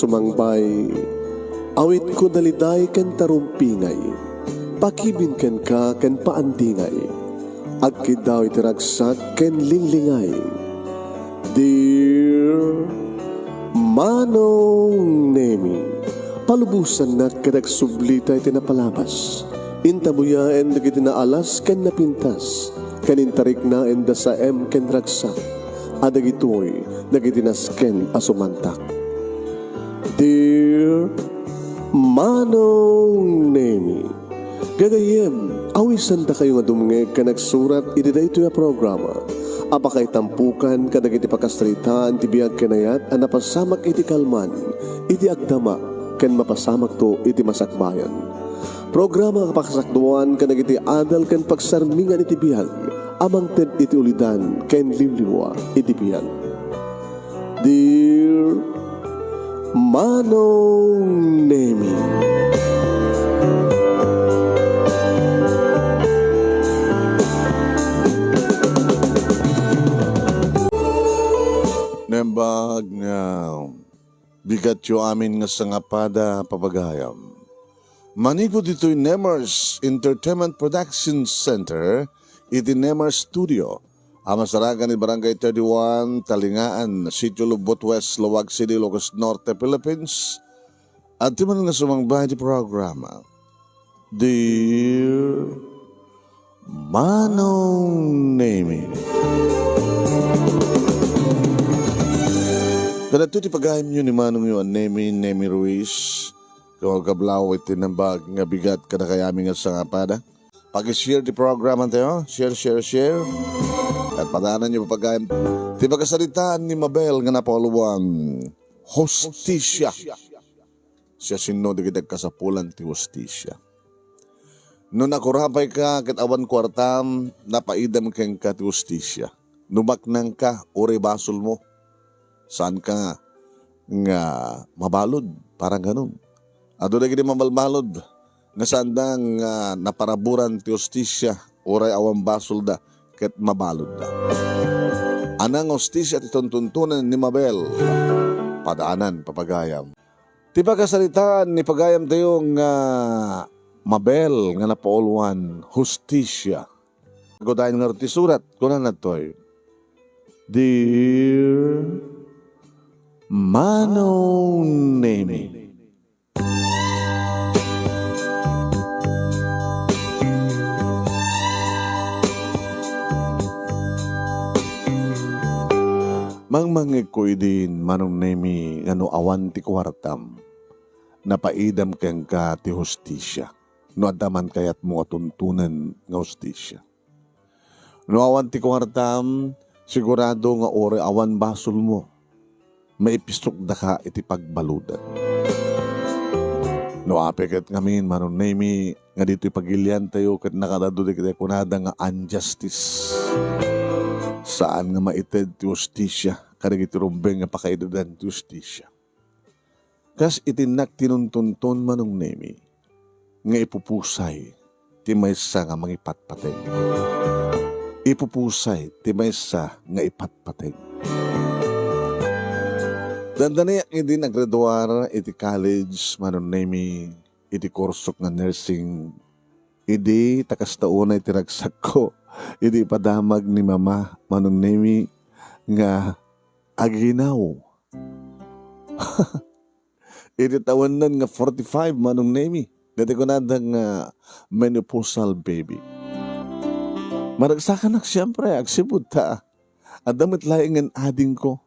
sumangbay, awit ko daliday kan tarumpingay, pakibin ka kan paandingay, agkid daw itiragsak kan linglingay. Dear Manong Nemi, palubusan na kadagsublita iti napalabas, intabuyaen dagiti na alas kan napintas, kanintarik na enda sa kan ragsak, adagitoy dagiti nasken asumantak. Dear Manong Nemi, gagayem, awisan da kayo nga dumngeg ka nagsurat iti daytoy a programa. Apakay tampukan kadagiti pakastritaan ti biag kanayat a napasamak iti kalman, iti agdama ken mapasamak to iti masakbayan. Programa kapakasakduan kadagiti adal ken pagsarmingan iti biag, amang ted iti ulidan ken limliwa iti biag. Dear Manong Nemi, nembag nga bigat yo amin nga sangapada papagayam. Manipod ito'y Nemers Entertainment Production Center, iti Nemers Studio, amasaragan ni Barangay 31, Talingaan, Sitio Lubot West, Luwag City, Ilocos Norte, Philippines. At timan nga sumangbay di programa, Dear Manong Nemi. Kada ito ti pagahim nyo ni Manong yun, Nemi Ruiz, kung kablaw iti nambag nga bigat kada kayami nga sangapada. Pag-share di programa tayo, share. At padanan nyo pagahim. Ti pagkasalitaan ni Mabel nga napakaluwang hostisya. Siya sino di kita kasapulan ti hostisya. Nung nakurapay ka, kitawan kwartam, napaidam kang ka ti hostisya. Numaknang ka, uri basol mo. Saan ka nga mabalod? Parang ganun. Ado na gini mamalmalod. Nga saan da nga naparaburan ti hostisya, oray awang basol da, ket mabalod da. Anang hostisya ti tuntuntunan ni Mabel, padaanan, papagayam. Ti pagkasalitaan ni pagayam tayo nga Mabel nga napauluan, hostisya. Ako tayo nga ti surat, kunan na to'y, Dear Manong Nemi. Mangmangig ko din, Manong Nemi, ngano awan ti kwartam, napaidam kang ka ti hostisya, no adaman kayat mo atuntunan nga hostisya. No awan ti kwartam, sigurado nga ore awan basol mo, maipisok da ka iti pagbaludan. No apeket ngamin, Manong Nemi, nga dito ipagilian tayo kat nakadado di kita kunada nga injustice. Saan nga maited ti hostisya, karag iti rumbeng nga pakaidadan ti hostisya. Kas itinak tinuntunton, Manong Nemi, nga ipupusay ti maysa nga mangipatpateng. Ipupusay ti maysa nga ipatpateng. Dandaniyak hindi naggraduar iti college, Manong Nemi, iti kursok nga nursing. Idi takas tauna iti ragsak ko. Idi padamag ni Mama, Manong Nemi, nga aginaw. Idi tawanan nga 45, Manong Nemi. Dati ko na nga menopausal baby. Maragsakan ak siyempre, agsibod ta. At damit laing ang ading ko.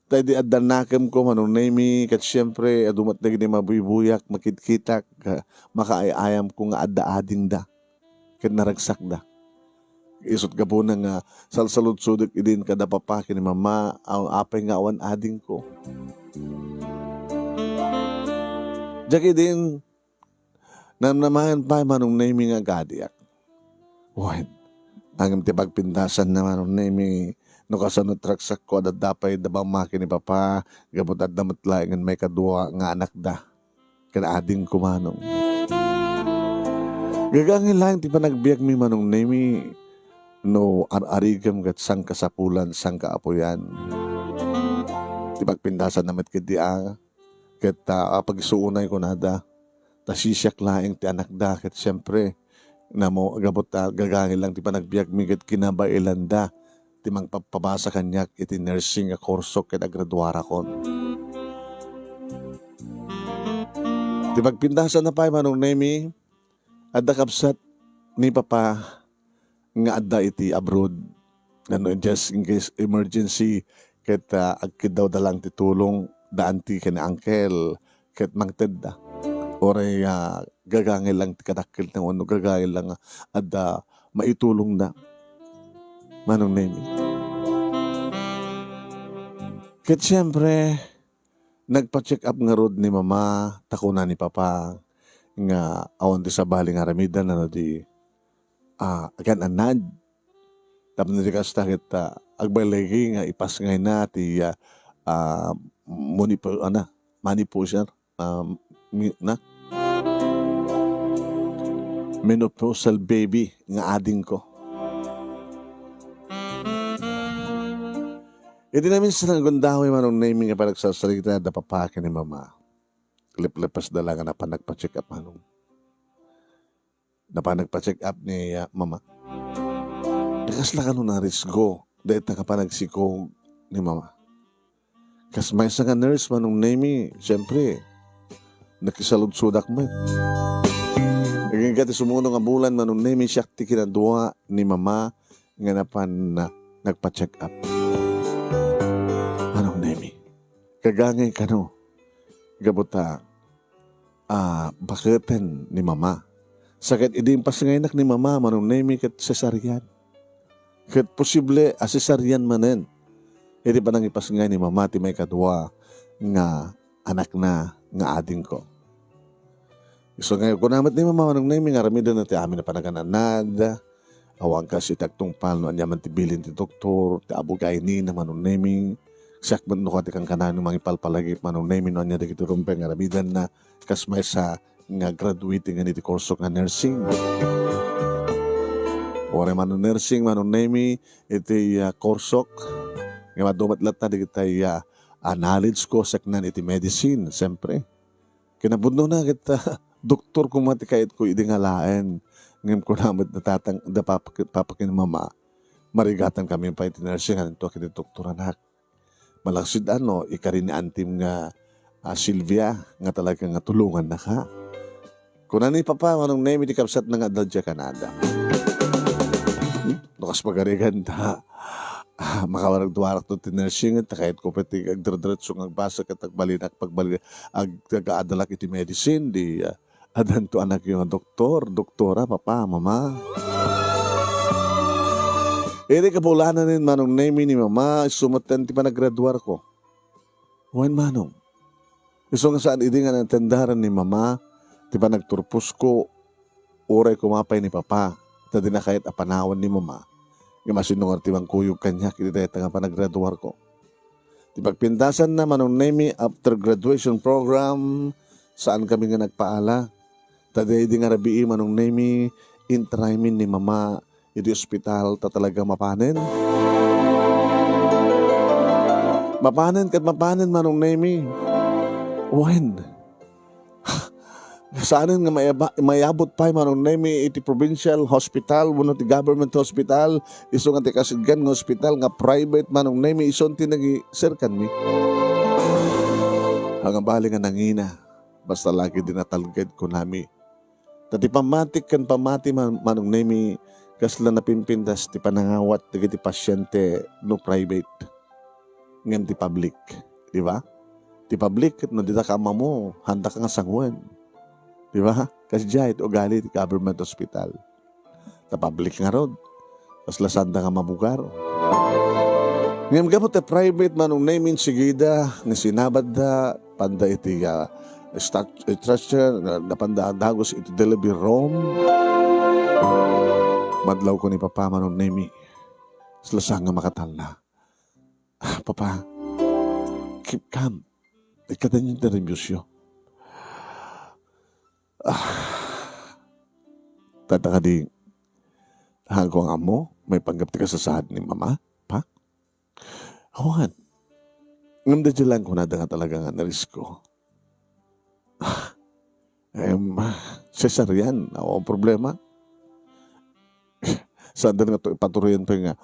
Tayo di adanakam ko, Manong Nemi, kat siyempre, adumat na gini mabuibuyak, makitkitak, makaayayam ko nga adda-ading da. Kat naragsak da. Isot ka po na nga, salsalud-sudok idin kada papakin ni Mama, ang apay nga awan ading ko. Diyak idin, namnamayan pa, Manong Nemi nga gadiak. Wait, ang tipagpindasan na, Manong Nemi, no kasanot raksak ko, adadapay dabang makin ni Papa, gabot at damat laing may kadua nga anak da. Kanaading ko, Manong. Gagangin lang, ti pa nagbiyak mi, Manong Nemi, no arigam kat sang kasapulan, sang kaapuyan. Ti pagpindasan namat kiti Ket pagsuunay ko nada, tasisyak laing ti anak da, ket siyempre, na mo agabot gagangin lang ti panagbiag mi ket kinabailan da, ti mangpapabasa kanyak iti nursing a kurso ket agraduara kon. Ti pagpindasan na pa manong nemi, adda kapsat ni papa nga adda iti abroad. Just in case emergency, ket agkid daw dalang ti tulong daan ti ken uncle ket mangted da. Oray gagangil lang ti kadakkel ng ano gagangil lang adda maitulong da. Manong nemi. Ket siyempre, nagpa-check up nga rod ni mama, takuna ni papa, nga awan ti sabali nga ramidan ano di agan anad. Tapos na di kasta kita agbalagi nga ipas ngay na ti manipuser na menopausal baby nga ading ko. Iti namin sa nanggundahoy manong naming nga panagsasalita da papakin ni mama. Lip-lipas da lang na panagpa-check up manong. Na panagpa-check up ni mama. Nakas lang ano na risgo. Dahil na kapanagsikog ni mama. Kas may isa nga nurse manong nami, siyempre, nakisalud-sudak mo. Naging kati sumuno nga bulan manong nami, siya ti kinadua ni mama nga napan nagpa-check up. Manong nami, kagangay ka no, gabuta, baketan ni mama. Sakit idimpas ngaynak ni mama, manong nami kat cesarian. Kat posible cesarian manen. Hindi pa nang ipas ngay ni mama, ti may kadwa nga anak na nga ading ko. So ngayon, kung namat ni mama, manong nami, nga ramidan na ti amin na panagananad, awang kasi tagtungpal, no, anyaman ti bilin ti doktor, ti abugay ni na manong nami, sakban no kati kang kanan mga ipalpalagip manong name no anya dagiti rumpe nga rabidan na kasmay sa nga graduating nga niti kurso nga nursing. Ore manong nursing manong name iti kursok nga madumat lat na digitay knowledge ko saknan iti medicine siyempre. Kinabudno na kita doktor kumati kahit ko idi nga laen ngem ko namat natatang da papakin mama marigatan kami pa iti nursing nga nito kiti doktor anak. Malaksid ikarin ni antim nga Sylvia nga talaga nga tulungan na ka. Kung ni papa, manong name iti kapsat na nga dadya Canada. Nukas pagarigan ta, makawarag duwarak to tinursing at kahit ko pati agdradratso ng basa at pagbalinak agkakaadalak iti medicine di adan to anak yung doktora, papa, mama. Ere kapulanan rin manong name ni mama, sumatan ti panagraduar ko. Wan manong. Gusto nga saan idi nga natendaran ni mama, ti panagturpos ko, oray kumapay ni papa, tadi na kahit apanawan ni mama, nga masinungar ti bang kuyog kanya, kiti tayo nga panagraduar ko. Ti pagpintasan na manong name after graduation program, saan kami nga nagpaala, tadi di nga rabii manong name, intraimin ni mama, iti ospital ta talaga mapanen. Mapanen manong nemi. When? Saanin nga mayabot pa manong nemi iti provincial hospital, wano ti government hospital, iso nga ti kasidgan nga hospital nga private manong nemi, ison ti nag-serkan mi. Hanggang bali nga nangina, basta lagi dinatalgad ko nami. Tati pamati manong nemi, kasla napimpindas ti panangawat ti pasyente no private ngem ti public, di ba? Ti public no dita ka mo handa ka nga sangwen, di ba? Kasi jahit ugali ti government hospital. Ta public nga rod, kasla sanda nga mabugar. Ngem gabot ti private manong name sigida nga sinabad da panda iti structure na panda dagos iti delivery room. Madlaw ko ni papa manong nemi. Sila nga makatal na. Papa, keep calm. Ikadan yung nervyosyo. Tataka di, hanggang amo, may panggap ka sa sahad ni mama, pa? Awan. Ngam da lang ko na nga talaga nga narisko. cesarean, ako ang problema. Saan din nga ito ipatuloyan pa nga,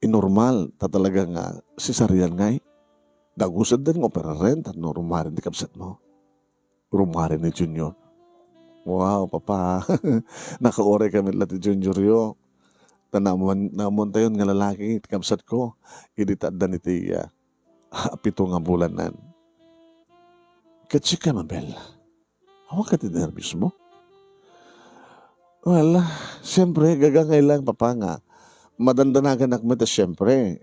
inormal, ta talaga nga, cesarean nga dagusad din nga opera rin, no, rumarin di kapsat mo. Rumarin ni Junior. Wow, papa. Nakaore kami lahat ni Junior yo. Namon tayo nga lalaki, kapsat ko. Iditad ni tiya. 7 nga bulanan. Katsik ka, Mabel. Hawak ka ti nervous mo? Well, siyempre, gagangay lang, papa nga. Madandanagan ako mo, siyempre.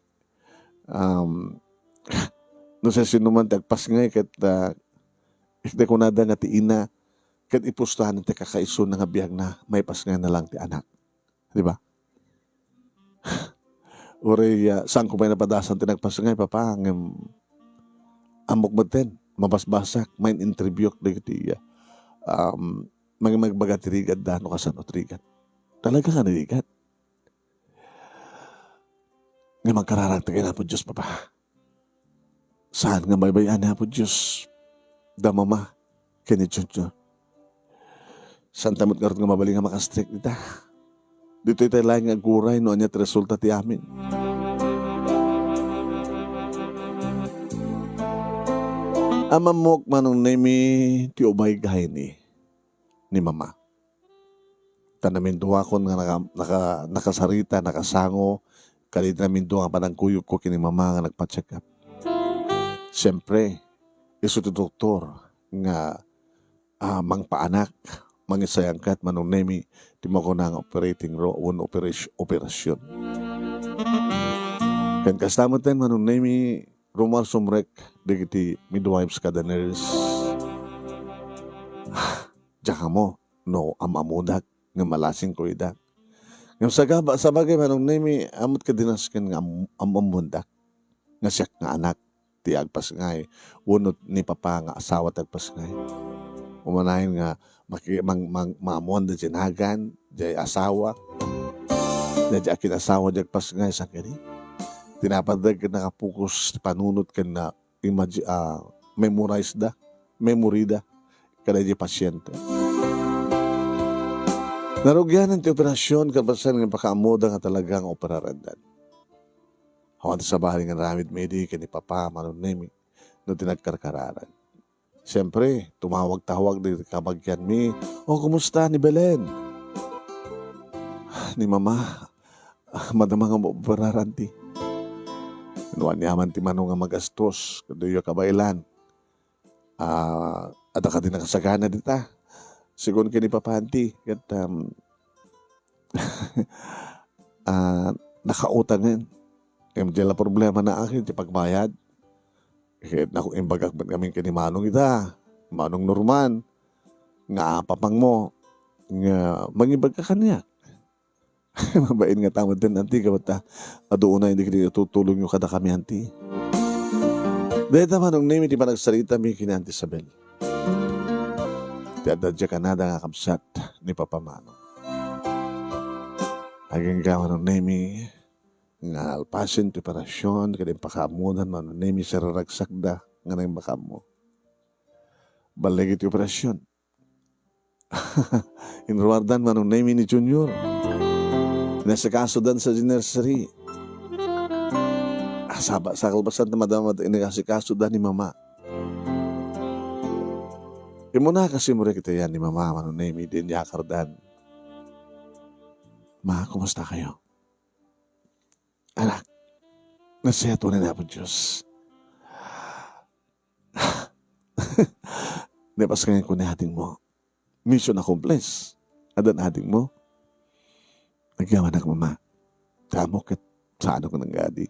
No sa sinuman, tagpas nga, kat ikda ko nada nga ti ina, kat ipustahan ti kakaiso na nga biyag na may pas nga na lang ti anak. Di ba? Uri, saan ko may napadasan ti nagpas nga, papa, amok baten, mabasbasak, may interview di mga magbaga tirigad da, no kasano tirigad. Talaga ka nirigat. Nga magkararang tagay na po Diyos, papa. Saan nga baybayan na po Diyos? Da mama, kini Junior. Saan tamot nga rin nga mabaling nga makastrik nita? Dito itayo lang nga guray, no anyat resulta ti amin. Amamok manong nemi ti ubay gahay ni mama. Tanamin duwa ko nga nakasarita, nakasango, kalit namin duwa nga panangkuyok ko kini mama nga nagpa-check up. Siyempre, iso ti doktor nga mangpaanak, mangisayangkat manong nemi ti mo ko na nga operating room, operasyon. Kan kastamot din manong nemi rumar sumrek digiti midwives kada nurse. Diyan mo, no, amamudak, nga malasing ko idak. Nga sa bagay manong nemi, amot ka dinaskin nga amamundak, nga siyak nga anak, ti agpas ngay, unot ni papa nga asawa tagpas ngay. Umanahin nga, maamuan da jinagan, jay asawa, jay akin asawa jay agpas ngay sa kani. Tinapadag ka nakapokus, panunot ka na memory da, kada di pasyente. Narugyanan ti operasyon, kapasan ng pakaamoda nga talagang operarandan. Hawan sa bahay nga ramid medi, kani papa, manunemi, no tinagkarkararan. Siyempre, tumawag-tawag din kabagyan mi, kumusta ni Belen? Ni mama, madamang nga operaranti. Inuwan niyaman ti manong nga magastos, kaduyo kabailan. At ka din nakasagana dita. Sigun kini papanti, kat nakautangan. Kaya madala problema na akin, ti pagbayad. Kaya naku, imbagak ba't kaming kini manong ita, manong Norman, nga papang mo, nga mangibag ka kanya. Mabain nga tamad din, anti, kabata, doon na hindi kini tutulong yung kada kami, anti. Dahil naman, nung name, di pa nagsarita, may kini Auntie Isabel. Tiadadya ka na nga kapsat ni Papa Manong. Haging gawa nung name, nga alpasin, preparasyon, kaling pakamunan, manong name, sararagsakda, nga nang bakam mo. Baligit yung operasyon. Inruardan manong name ni Junior. Nasa kaso dan sa nursery. Sa kalbasan na madama inakasikaso dan ni mama. Imuna kasi mura kita yan ni mama, manong name, din yakardan. Ma, kumusta kayo? Anak, nasiyato na po Diyos. Nepas kanya ko ni hating mo. Mission accomplished. Adan hating mo. Nagyaman ako, mama. Tamo kat saan ako nanggadi.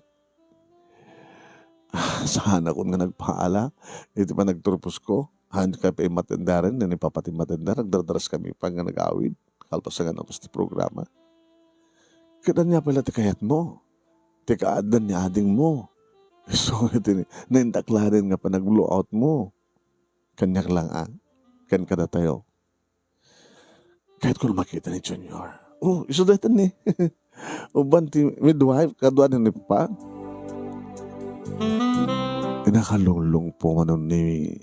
Saan ako nga nagpaala. Ito pa nagturpos ko. Hand ka pa matendaran. Nani papati matendaran. Nagdardaras kami pa nga nag-awid. Kalpasangan ako sa programa. Kadan niya pala tikayat mo. Tikaadan niya ading mo. So, ito naintaklarin nga pa nag-blow out mo. Kanyak lang kan kada tayo. Kahit ko makita ni Junior. Isudatan ni. Uban ti midwife, kaduan ni pa. Inakalunglong po manon ni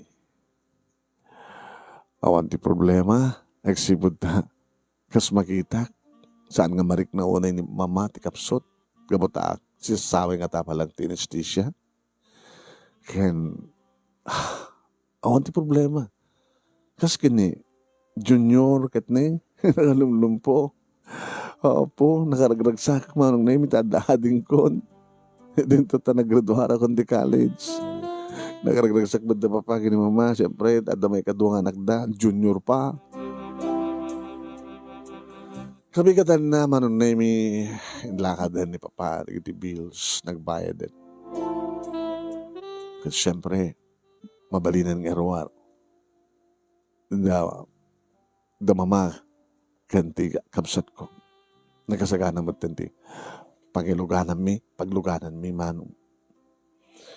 Awan ti problema, nagsibod ta. Kas makita, saan nga marik na unay ni mama ti kapsot. Gabuta, sisasawi nga ta palang tinestisya. Ken, awan ti problema. Kas kini, junior kat ni, nakalumlum po. Oo po, nakaragragsak manong na imitadading kon. Dito ta nagraduara kon di college. Nakaragragsak ba da papa kini mama, siyempre, ada may kaduang anak da, junior pa. Kabigatan na manong na inlakadan ni papa, iti bills, nagbayad din. Kasi siyempre, mabalinan nga ruwar. Da mama, kanti kapsat ko. Nagkasagana mo tanti. Pagluganan mi manong.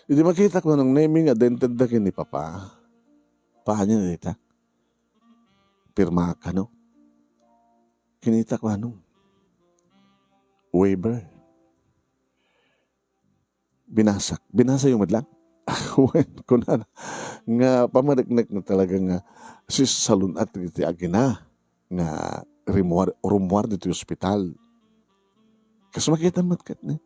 Hindi makita ko nung naming adented da ni papa. Paano na nita? Pirma ka no? Kinita ko anong? Waiver. Binasa yung madlang. Kuna nga pamariknek na talaga nga si salon at iti agina nga rumwar dito yung ospital. Kasi makita matkat na.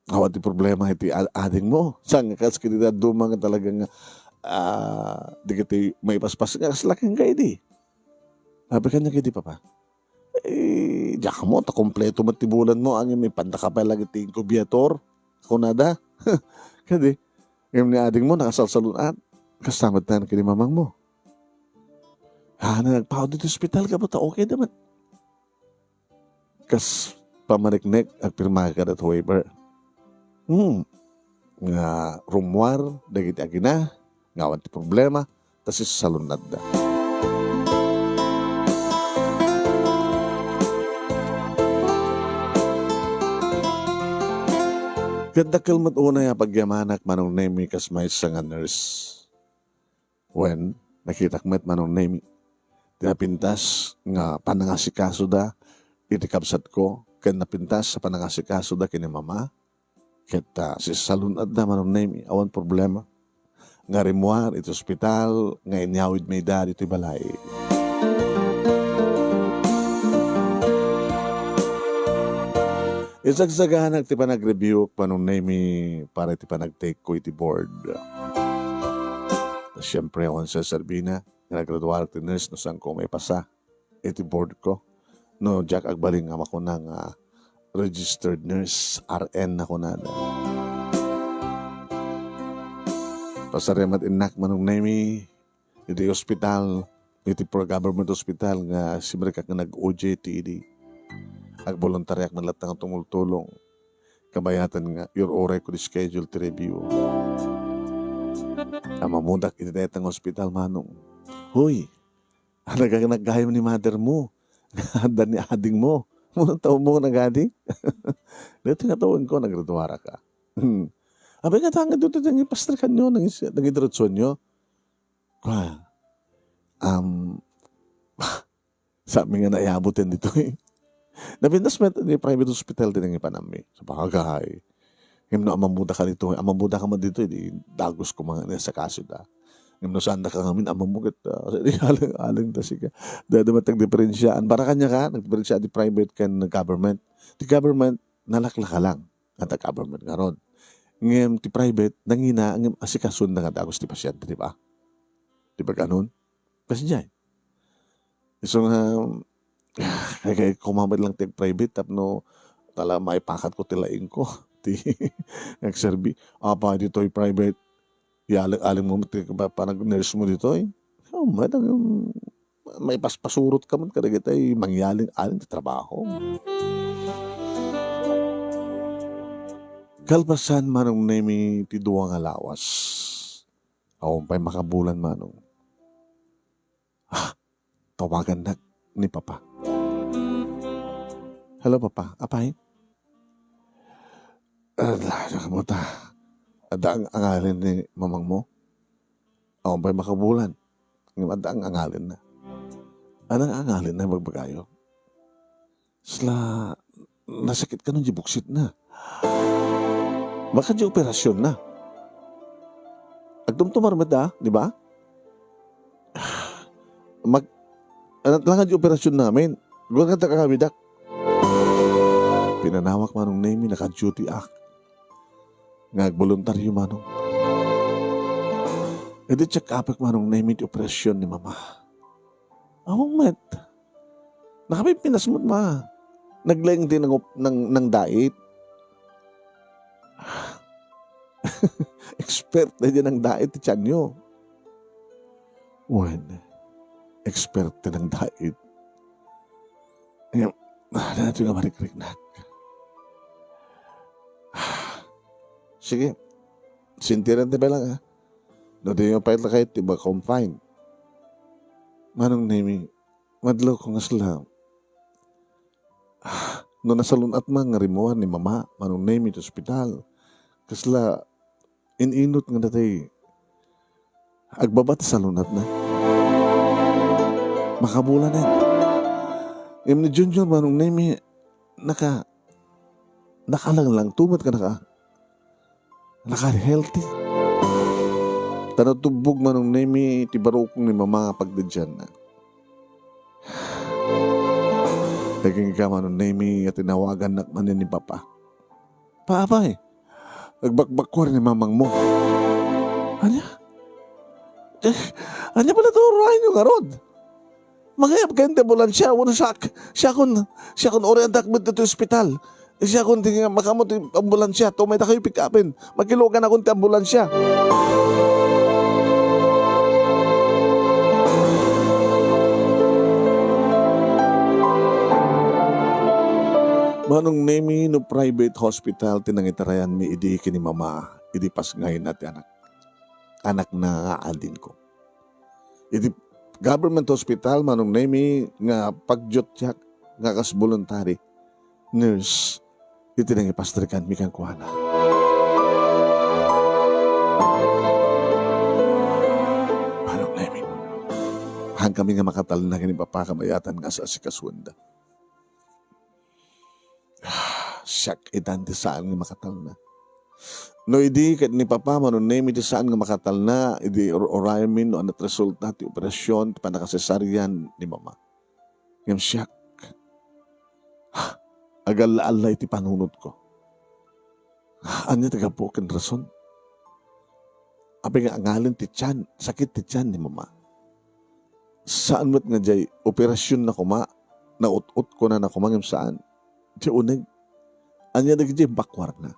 Awat di problema iti ading mo. Saan nga kas kinita duma nga talaga nga di kiti may paspas nga kaslaking ka iti. Sabi ka niya kiti papa. Diyak mo, kompleto matibulan mo. Ang may pandakapay lagi ti incubator. Kunada. Kadi, yung ni ading mo nakasalsalunan. Kasamad na kini mamang mo. Nagpaw dito hospital ka ba ta? Okay naman. Kas pamariknek at pirma ka at waiver. Nga rumwar, dagiti agina, nga awan ti problema, tas salunad da. Ganda kalmat una ya pagyamanak manong nemi kas may nga nurse. When nakitakmet manong nemi, pintas nga panangasikaso da, iti kapsat ko, kan napintas sa panangasikaso da kini mama, kita si salunad da manong nemi, awan problema. Nga rimuar, iti ospital, nga inyawid may da, iti balay. Isagsagahan ti panag-review panong nemi para ti panag-take ko iti board. Siyempre ako sa Sarbina, nag-graduar ti nurse no saan ko may pasa iti board ko. No, Jack agbaling nga ako ng registered nurse, RN ako na. Pasaremat inak manong nemi iti hospital, iti pro-government hospital nga simerka nga nag-OJT iti. Ag-voluntaryak man latang tumultulong. Kabayatan nga, your oray ko di schedule to review. Mamudak iti ang hospital manong. Hoy, nagagayam ni mother mo. Dan ni ading mo. Munang taon mo nag-ading? Dito nga taon ko, nagraduara ka. Abay nga tanga dito yung pastor kanyo, nag-introduction nyo. Sabi nga naiabutin dito eh. Napintas mo ni private hospital din ang ipanami. Sa bagay. Ngayon na amamuda ka dito. Amamuda ka man dito. Dagos ko mga nasa kaso da. Ngayon na saan na ka ngamin. Amamugat. Aling ta siya. Dada matang diferensyaan. Para kanya ka. Nagdiferensyaan di private kan government. Di government, nalakla ka lang. At government nga ron. Ngayon ti private, nangina ang asikasun na nga dagos ti pasyente. Di ba? Di ba ganun? Kasi dyan. So nga, kaya kumamad lang tag private tapno tala maipakat ko tilaing ko ti nagserbi apa dito ay private aling mo parang nurse mo dito ay may paspasurot ka man kada ay mangyaling aling trabaho kalpasan manong nemi ti duwa nga lawas awon pa'y makabulan manong tawagan na ni papa. Hello, Papa. Apay? Nakamuta. Ada ang angalin ni mamang mo? Ako ba'y makabulan? Ada ang angalin na. Anong angalin na magbagayo? Sla, nasakit ka nung buksit na. Baka di operasyon na. Agdumtumar mo da, di ba? lang ang operasyon namin. Gawin ka kami, dak. Pinanawak manong name naka-duty act. Nga voluntaryo manong. E di check up manong name operasyon ni mama. Awang met. Nakapipinas mo ma. Naglayang din ng diet. Expert na din ng diet ti tiyan nyo. When, expert na ng diet. Ngayon, natin nga marikrik-nak. Sige, sintiran ba lang ha? No, di yung pahit na kahit iba confine. Manong name, madlaw ko nga sila. No nasalun at mga rimuan ni mama, manong name ito ospital. Kasla, ininot nga natay, agbabat sa lunat na. Makabulan na. Ngayon ni Junior, manong name, nakalang lang, tumat ka naka-healthy. Tanatubog manong name, tibarokong ni mama pagdadyan na. Naging ka manong name, at tinawagan na manin ni papa. Papa nagbakbakwar ni mamang mo. Anya? Anya pala ito, rahin yung arod. Magayap kayo ng ambulansya, wano siya kun orientak mo dito ospital. Siya kun tingin makamot yung ambulansya, tumay ta kayo pick upin. Magkilogan akong ti ambulansya. Manong name no private hospital tinangitarayan mi idi kini mama, idi pas ngayon natin anak na aadin ko. Idi government hospital manong name nga pagjot siya nga kas voluntary nurse iti nang ipastrikan mi kang kuhana. Manong name hang kami nga makatal na kini papa kamayatan nga sa sikaswanda. Siyak itanti saan nga makatal na. No, idi kat ni papa manon name iti saan nga makatal na, idi orayamin no anat resulta ti operasyon ti panakasesaryan ni mama. Ngam siyak. Agal-alay ti panunod ko. Anya tagapukin rason. Abi nga angalin ti tiyan, sakit ti tiyan ni mama. Saan mo't nga jay operasyon na kuma, naut-ut ko na kumangim saan. Di uneg. Anya nagdi bakwar na.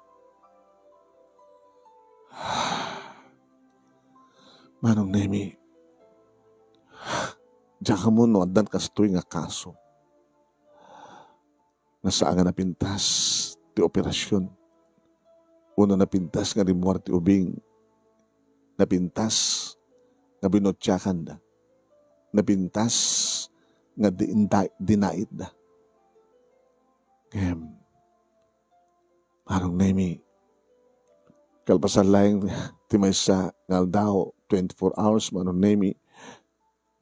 Manong nemi, diyan ka mo no, adan kastoy nga kaso. Nasaan nga napintas ti operasyon. Una napintas nga rimuar ti ubing. Napintas nga binotyakan da. Napintas nga dinait da. Manong nemi, kalpasan lang ti maysa nga daw 24 hours manong nemi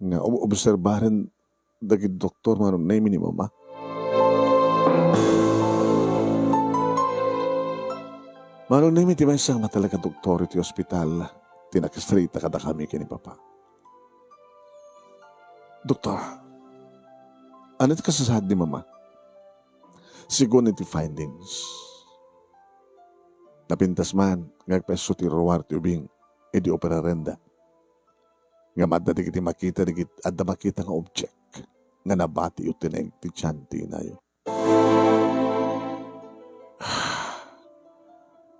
nga obserbaran dagiti doktor manong nemi ni mama. Manong nemi ti maysa nga matalaga doktor iti ospital tinakastrita kada kami kini papa. Doktor, ano iti kasasad ni mama? Sigon iti findings. Napintas man, ngagpeso ti ruwar ti ubing, edi operarenda. Nga madda di kiti makita, adda makita nga object, nga nabati yu tineng ti tiyanti na yu.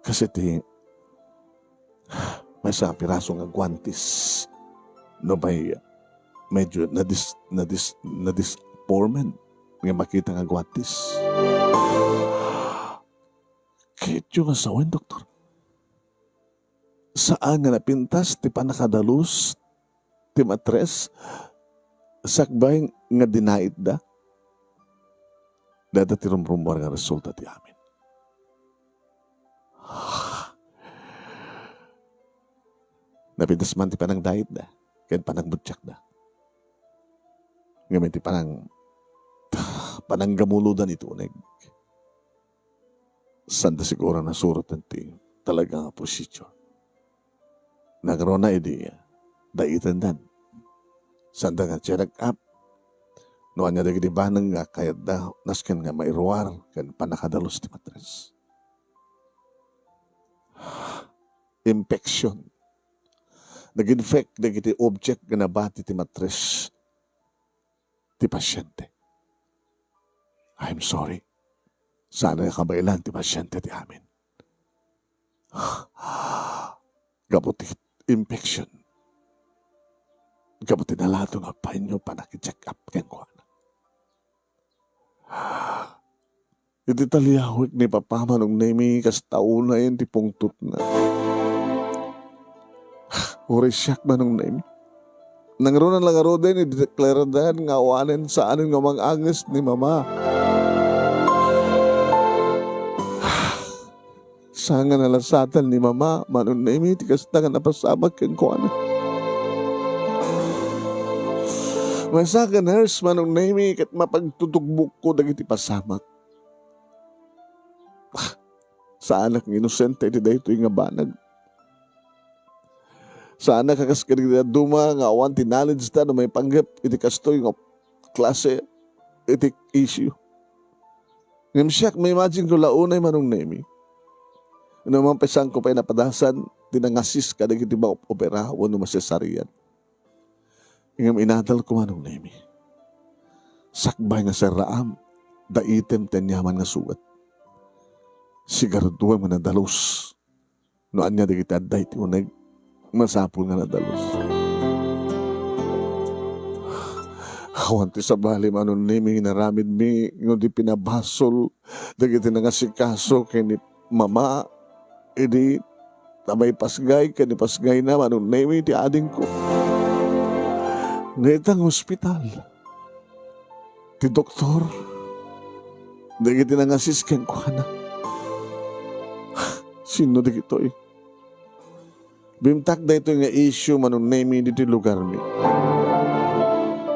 Kasi ti, may sa piraso nga guantis, no may medyo na-disformen, nga makita nga guantis. Kito nga sawan, doktor. Saan nga napintas, ti panakadalus, ti matres, sakbay nga dinait da, dada ti rumrumbar nga resulta ti amin. Napintas man ti panang dait da, kaya panang butsak da. Ngayon ti panang gamuludan ito, sanda siguro na surot nanti talaga nga procedure. Nagkaroon na edi daitan dan. Sanda nga check up. Noan niya dagiti banang nga kayat daw. Nasken nga mairuar. Kan panakadalos ti matres. Infection. Nag-infect dagiti object nga nabati ti matres ti pasyente. I'm sorry. Sana nga kabailan ti pasyente ti amin. Gabuti infection. Gabuti na lahat nga pa inyo pa naki-check up ken ko. Iti taliyawik ni Papa manong nemi kas tauna yun ti pungtot na. Uri siyak manong nemi. Nangrunan lang aro din, ideklaradahan nga awanin sa anin nga mang-anges ni Mama. Sanga nalasatan ni Mama, manon na imi, tikas na nga napasabag kang kuana. Masa ka nurse, manong na imi, kat mapagtutugbuk ko dagiti pasamak. Sa anak ng inosente, di dahito yung nga banag. Sa anak kakaskari duma nga awan ti knowledge ta na may panggap iti kastoy nga klase iti issue. Ngam siyak may imagine ko launay manong nemi. Ano man pesang ko pa'y napadasan tinangasis ka dagiti ba opera wano masesarian. Ngam inadal ko manong nemi. Sakbay nga sa raam da item tenyaman nga sugat. Sigaraduan nga nadalos. Noan niya dagiti adday ti uneg. Masapul nga nadalos. Awan ti sabali manon nimi naramid mi ngo di pinabasol dagiti nga sikaso kay ni Mama edi tamay pasgay kani pasgay na manon nimi ti ading ko. Ngaitang ospital. Ti doktor dagiti nga sisken ko na. Sino dagito eh? Bimtak na ito nga issue manong name dito lugar mi.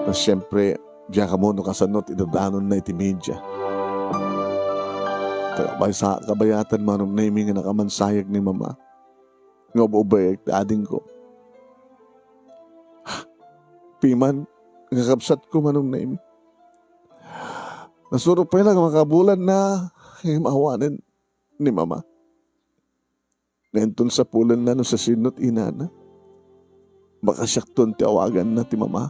Tapos siyempre, diya ka mo no kasanot, idadanon na iti media. Kabayatan manong name nga nakamansayag ni Mama. Nga bubayag na ading ko. Piman, nga kapsat ko manong name. Nasuro pa lang makabulan na mahawanin ni Mama. Ngayon sa pulan na no sa sinot inana. Baka siyak ton ti awagan na ti Mama.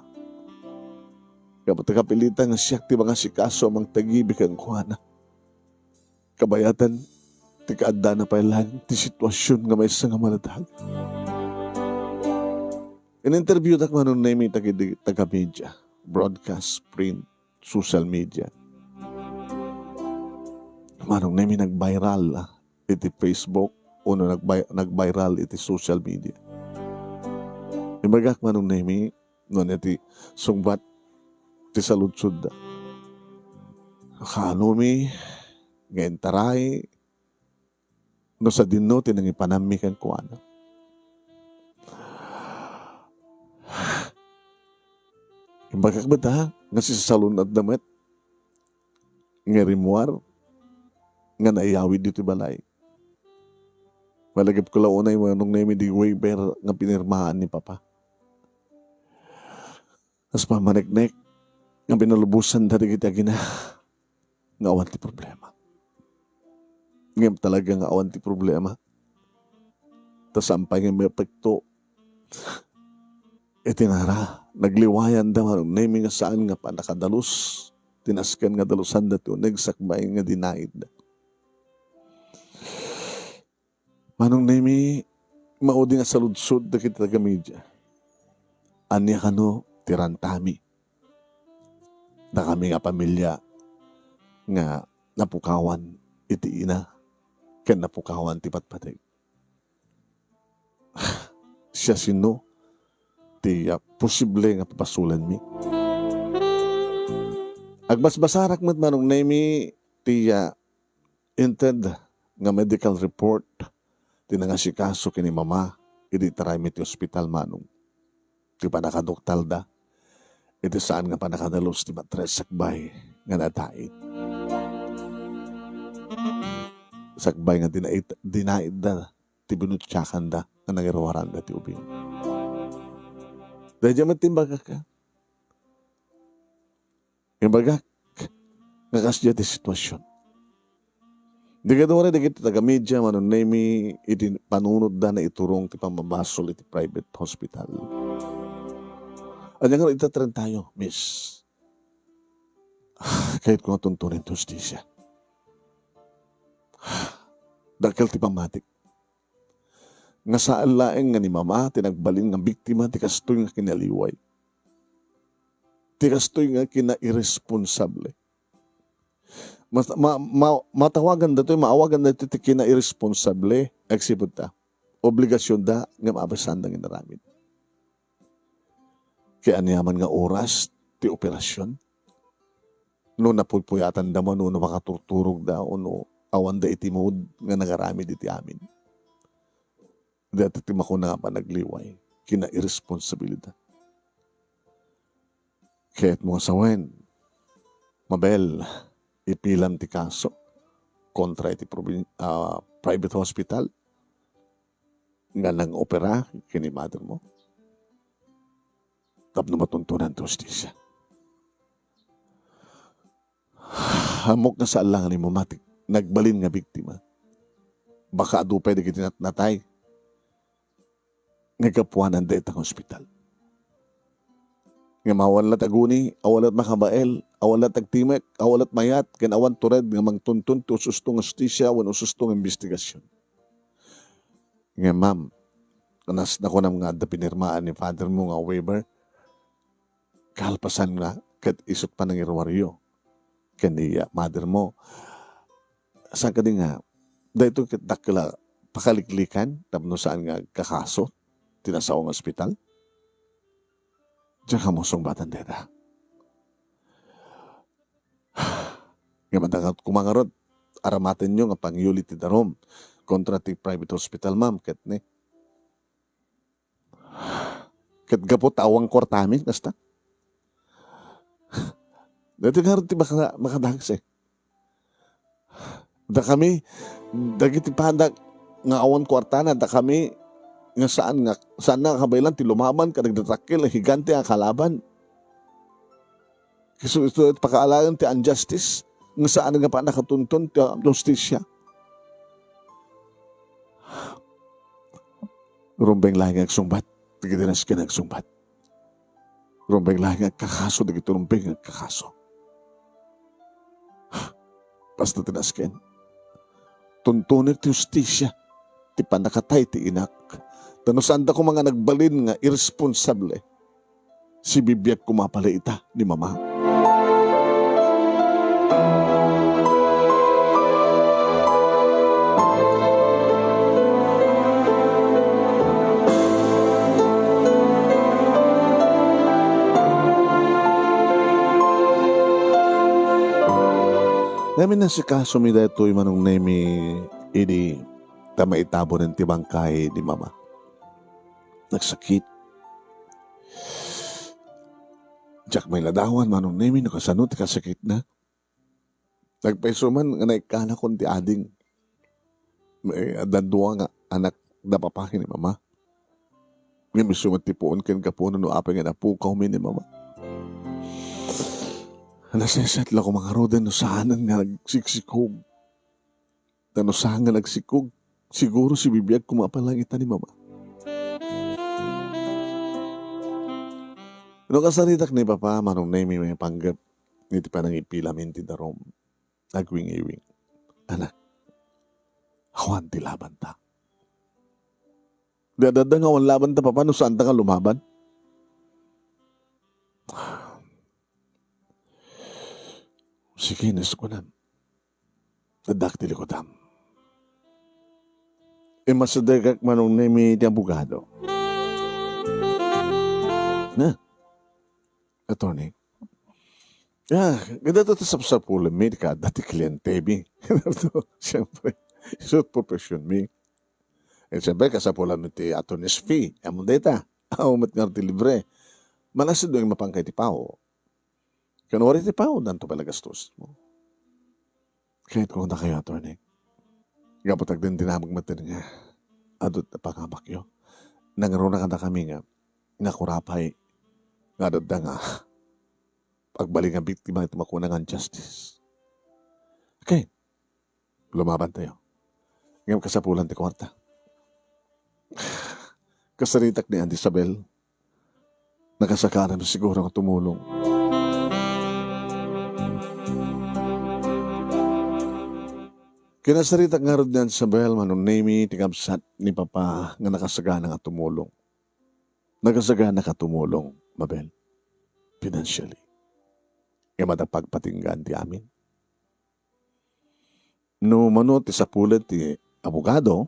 Kapag kapilitan nga siyak ti mga sikaso amang tagibig ang kuhana. Kabayatan, ti kaadda na pailan ti sitwasyon nga may isa nga maladag. In-interview tak manong name taga-media, broadcast, print, social media. Manong name nag-viral iti Facebook, uno nag-viral iti social media. Imagak manong nemi, no iti sungbat ti saludsud da. Kanumi, ngayon taray, no sa dinno tinang ipanami kan kuana. Imagak ba ta, nga si salun at damet, nga rimuar, nga naiyawid dito balay. Malagip ko launay mo nung name di waiver nga pinirmahan ni Papa. As pamanek-nek nga pinalubusan dari kita gina nga awan ti problema. Ngayon talaga nga awan ti problema. Tas sampay nga may epekto. Itinara, nagliwayan daw nung name nga saan nga pa nakadalos. Tinaskan nga dalusan dati o nagsakbay nga dinaid da. Manong nemi, maudi nga saludsud da kita taga-media. Anya kano, tirantami. Da kami nga pamilya nga napukawan iti ina. Ken napukawan ti patpatay. Siya sino, ti posible nga papasulan mi. Agbasbasarak mat manong nemi, ti inted nga medical report tinangasikaso kini Mama, iti taray mi ti ospital manong. Ti panakadoktal da, iti saan nga panakadalos ti matres sakbay nga natait. Sakbay nga dinaid da, ti binutsakan da, nga nagirawaran da ti ubing. Dahil dyan matimbag ka, Imbaga, nakasya di sitwasyon. Di ka doon di kita taga-media, manon nemi, iti panunod da na iturong ti pamabasol iti private hospital. At nga itatren tayo, miss. Kahit kung tuntunin to justisya. Dakil ti pamatik. Nga saan laeng nga ni mama, tinagbalin nga biktima, ti kastoy nga kinaliway. Ti kastoy nga kina-irresponsable. Matawagan dito, maawagan dito ti kina-irresponsable, agsipod ta. Obligasyon da nga maabasan ng inaramid. Kaya niyaman nga oras, ti operasyon. No napupuyatan da man, no makaturturog da, o no awan da itimod nga nagaramid iti amin. Dati timako na nga pa nagliway, kina-irresponsibilidad. Kaya't mga sawen, mabel, ipilam ti kaso kontra iti private hospital nga nang opera kini mother mo. Tapno matuntunan to justisya. Hamok na sa alangan ni mamatik, nagbalin nga biktima. Baka adu pwede kiti natay. Nagkapuanan da itang hospital. Nga mawalat aguni, awalat makabael, awalat agtimek, awalat mayat, kanawan tured nga mangtuntun to usustong justisya, wan usustong investigasyon. Nga ma'am, kanas na ko na nga da pinirmaan ni father mo nga waiver, kalpasan nga, kat isot pa ng irwaryo. Kaniya, mother mo. Saan ka din nga, dahil ito dakila pakaliklikan, tapno saan nga kakaso, tinasaong ospital. Diyan ka mosong batan deta. Nga matangat kumangarot, aramatin nyo nga pangyulit ti darom kontra ti private hospital, ma'am, kat ni. Kat gapot awang kortamin, basta. Dito nga rin ti makadags eh. Da kami, dagiti padag nga awan kwartana, da kami, nga saan na kabaylan, ti lumaban, kadagdatakil, higante ang kalaban. Kasi ito, pakaalagan ti unjustice, nga saan nga pa nakatuntun, ti justisya. Rumbeng lahi nga agsumbat, tigitinas ka na agsumbat. Rumbeng lahi nga kakaso, digito rumbeng nga kakaso. Basta tinasken. Tuntunin ti justisya, ti panakatay ti inak. Tanusanda ko mga nagbalin nga irresponsable. Si bibiyag kumapalaita ni mama. Namin na si kaso mi dito yung manong nemi ini tamaitabo ng tibangkay ni mama. Nagsakit. Diyak may ladawan manong nemi nakasanot kasakit na. Nagpaiso man nga naikana kon ti ading. May dadua nga anak na papakin ni mama. Ngayon may sumatipuon ken kapunan no apay nga napukaw mi ni mama. Nasesat lang ko mga rodan no saanan nga nagsiksikog. No saan nga nagsikog. Siguro si bibiyag kumapalangita ni mama. No kasaritak ni papa, manong na may panggap. Niti pa nang ipilamin ti darom. Nagwing-iwing. Anak, awan ti laban ta. Dadada nga awan laban ta papa, no saan ta nga lumaban? Sige, naso ko na. Nadaktili ko tam. Masadagak manong nemi di abogado. Na, attorney. Ganda to sa pulo mi, ka dati kliyente mi. Siyempre, suit profession mi. Siyempre, kasapulan mi ti attorney's fee. Amon data. Umat nga ti libre. Malasid doon yung mapangkay ti pao. Kanwari ti pao, danto pala gastos mo. Kahit kung na kayo, attorney. Gapatag din dinamag matin nga. Adot na pangabakyo. Nangaruna ka na kami nga. Nakurapay. Nga adot nga. pagbalik ng biktima ito makunang ang justice. Okay, lumaban tayo. Ngayon kasapulan ti kwarta. Kasaritak ni Aunt Isabel, nakasakaran na siguro ang tumulong. Kinasaritak nga rin ni Aunt Isabel, manunemi, tingabsat ni Papa nga nakasagana nga tumulong. Nakasagana ka tumulong, Mabel, financially. Nga matapagpatinggan ti amin. No mano ti sapulat ti abogado,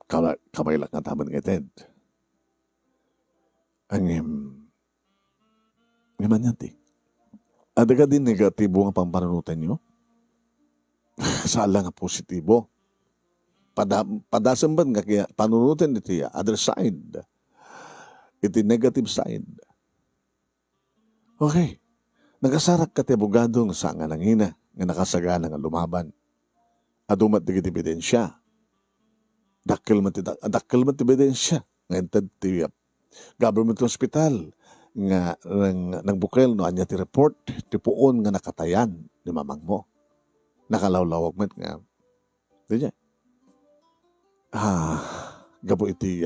kamay lang nga taman nga Ted. Ang ngaman yan ti. Adaga din negatibo nga pampanunutan nyo? Sala nga positibo. Padasan ba nga kaya panunutan iti other side. Iti negative side. Okay. Nagasarak ka ti abogado nga sa nga nangina nga nakasagana nga lumaban. Adumat di kiti ebidensya. Dakkel man ti ebidensya. Ngayon ti government hospital nga nang bukel no anya ti report ti puon nga nakatayan ni mamang mo. Nakalawlawag man nga. Diyan. Gabo iti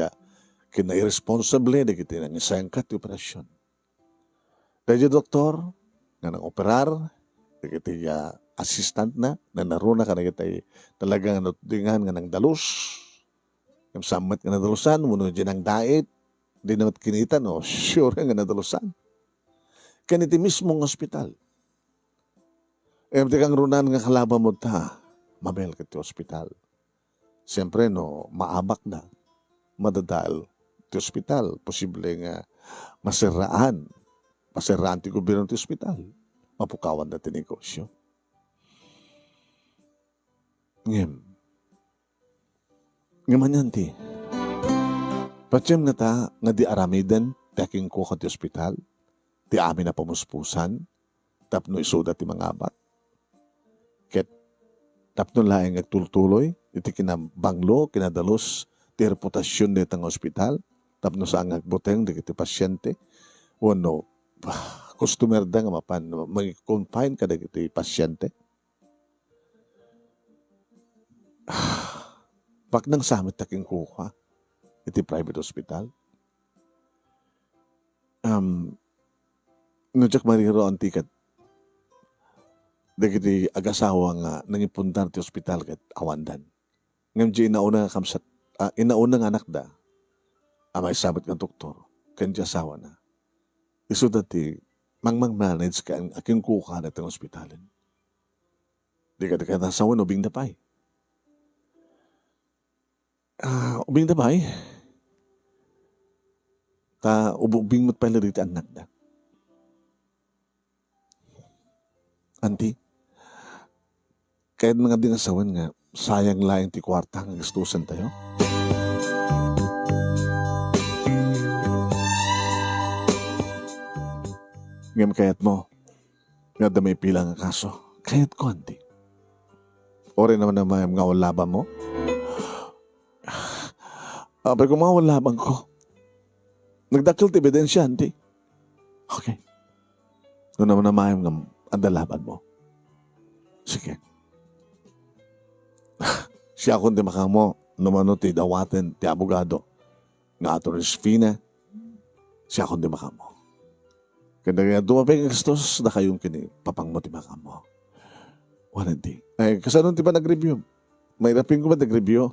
kina-irresponsable di kiti nang isang kat ti operasyon. Diyan doktor nga nang operar di kiti assistant na naruna ka na kita talagang natudingan nga ng dalus. Yung samat nga nadalusan, muna dyan ang diet, di namat kinita, no? Sure nga nadalusan. Kaniti mismong hospital. Di kang runan nga kalaban mo ta, Mabel ka ti hospital. Siyempre, no, maabak na, madadal ti hospital. Posible nga masiraan ti gobyerno ti hospital. Mapukawan na ti negosyo. Ngaman yan ti. Patsem nga ta, nga di aramidan, taking ko ka ti ospital, ti amin na pamuspusan, tapno isuda ti mga abak. Ket, tapno laing agtultuloy, iti kinabanglo, kinadalos, ti reputasyon nitang ospital, tapno sa ang agbuteng, di kiti pasyente, no, customer da nga mapan, mag-confine ka da kiti pasyente. Pag nang samit taking kuha, iti private hospital. Nujak mariro ang tikat. Dagiti agasawa nga nangipuntar ti hospital kat awandan. Ngam di inauna nga kamsat, inauna nga anak da, amay sabit nga doktor, kan di asawa na. Iso dati, manage ka ang aking kuha na itong hospitalin. Di ka nasawa no bing dapay. Ubing dabay, ubing mo't pala rito anak da. Auntie, kahit mga dinasawan nga, sayang laing ti kwarta nga gustusan tayo. Ngam kayat mo, nga damay pilang nga kaso, kayat ko, auntie. Ori naman naman nga wala mo? Pero kung mga walabang ko, nagdakil ti ebidensya, hindi. Okay. Kung naman namayang ng andalaban mo. Sige. Siya kung di makamo, naman ti dawaten, ti abogado, nga ato rin fina, siya kung di makamo. Kaya nga dumapay ng gastos, na kayong papang mo ti makamo. Wala di. Ay, kasanon ti ba nag-review? May rapin ko ba nag-review?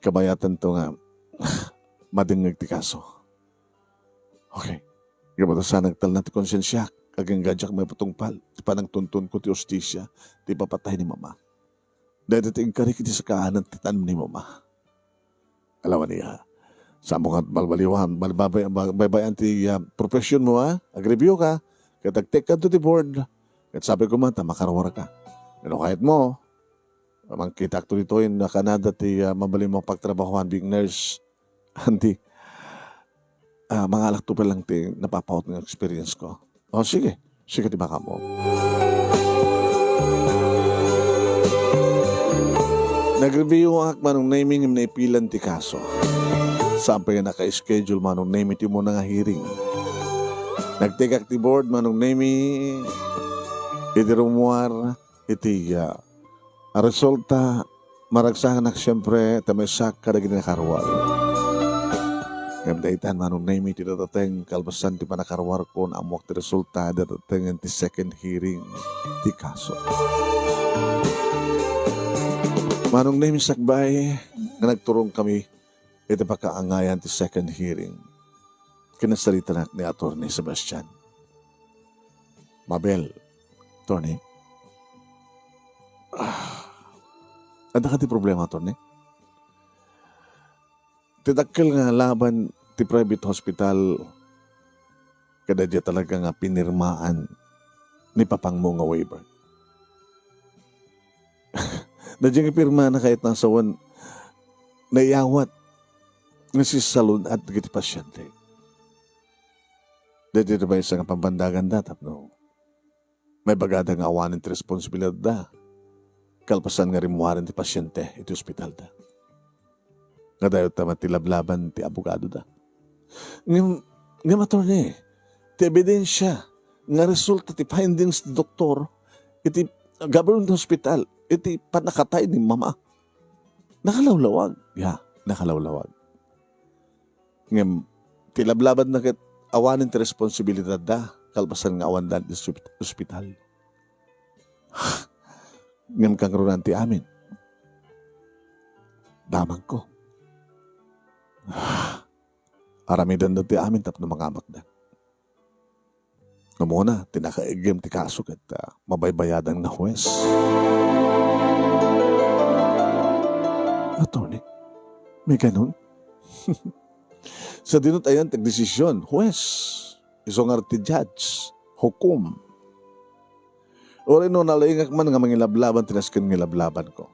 Kabayatan to nga, madingag ti kaso. Okay. Gabata sa nagtal na ti konsensya, kagang gadyak may patungpal, ti panang tuntun ko ti ostisya, ti papatay ni mama. Dahil ti ingkarik ti sa kaanan ti tanim ni mama. Alawan niya, sa mga malbaliwan, malbabayan ti profession mo agreview ka, katagtek ka to ti board, kat sabi ko mata, makarawar ka. Ano kahit mo, mangkita ko dito yung na Canada ti mabaling mong pagtrabahoan being nurse. Hindi. Mga alak to pa lang ti napapaut ng experience ko. O sige. Sige ti baka mo. Nag-review ang manong naming na ipilan ti kaso. Sampay naka-schedule manong naming ti mo na nga hearing. Nagtigak ti board manong nemi iti rumuar iti a resulta maragsahan nak siyempre tamesak kadagiti nakarwar. Ngam daitan manong nemi ti datateng kalbasan ti panakarwar ko na amok ti resulta datateng ti second hearing ti kaso. Manong nemi sakbay nga nagturong kami iti pakaangayan ti second hearing. Kinasarita na ni Atty. Sebastian. Mabel, Atty. Ada ka ti problema, Atty. Tidakkel nga laban ti private hospital kada di talaga nga pinirmaan ni papang mo nga waiver. Nadyang ipirma na kahit nasa wan naiyawat nga si salon at giti pasyente. Dito ba isang pambandagan datap, no? May bagada nga awanin ti responsibilidad da. Kalpasan nga rimuharan ti pasyente iti ospital da. Nga dayo tama ti lablaban ti abogado da. Nga attorney, ti ebidensya nga resulta ti findings ti doktor iti government hospital iti panakatay ni mama. Nakalawlawag. Nakalawlawag. Nga ti lablaban na ket awanin ti responsibilidad da kalpasan nga awan da ti ospital. Ngam kangrunan ti amin. Damang ko. Aramidan na ti amin tapno mangamak da. Namuna, tinakaigim ti kaso kat mabaybayadan na huwes. Attorney, may ganun? Sa dinutayan, tagdesisyon, huwes, isongar ti judge, hukum. O rin no, nalaingak man nga mangilablaban, tinaskin ngilablaban ko.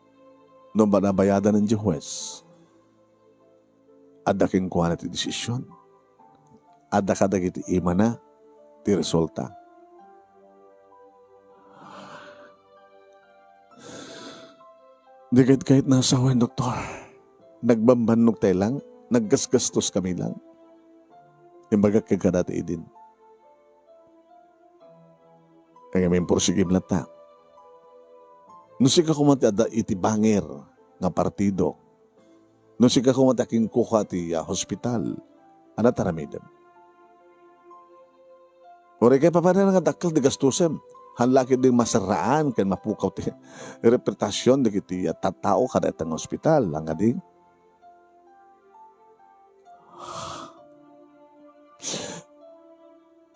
Nung ba nabayadan ng huwes, ada king kuha na ti desisyon. Ada kadagiti ima na ti resulta. Di kahit nasawan, doktor. Nagbambannog tayo lang. Naggasgastos kami lang. Imbaga kagkadati idin. Kaya may porsigim lang ta. Nusik ako mati iti banger nga partido. Nusik ako mati aking kuha ti hospital. Ana taramidem. Ore kaya papanan nga dakkel di gastusem. Hanlaki din masaraan kan mapukaw ti reputasyon di kiti tattao kada itang hospital. Ang ading.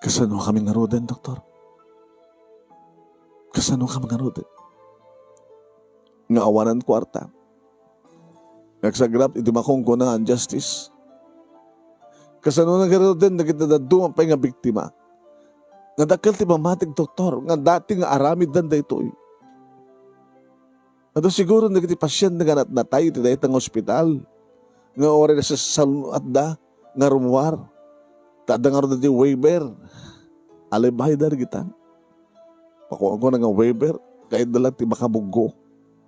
Kasano kami ngaroden, doktor? Kasano kami ngaroden? Nga awanan kwarta. Nagsagrap, iti makongko na unjustice. Kasano na ngaroden, nagitadadungan pa nga biktima. Nga dakal ti mamatig, doktor, nga dati nga aramid dan da ito. Ato siguro nagiti pasyent nga natay iti daytang ospital. Nga ore na sa salon at da, nga rumuar. Tadang nga di waiver. Alibay dar kita. Pakuha ko na nga waiver. Kahit dala ti makabugo.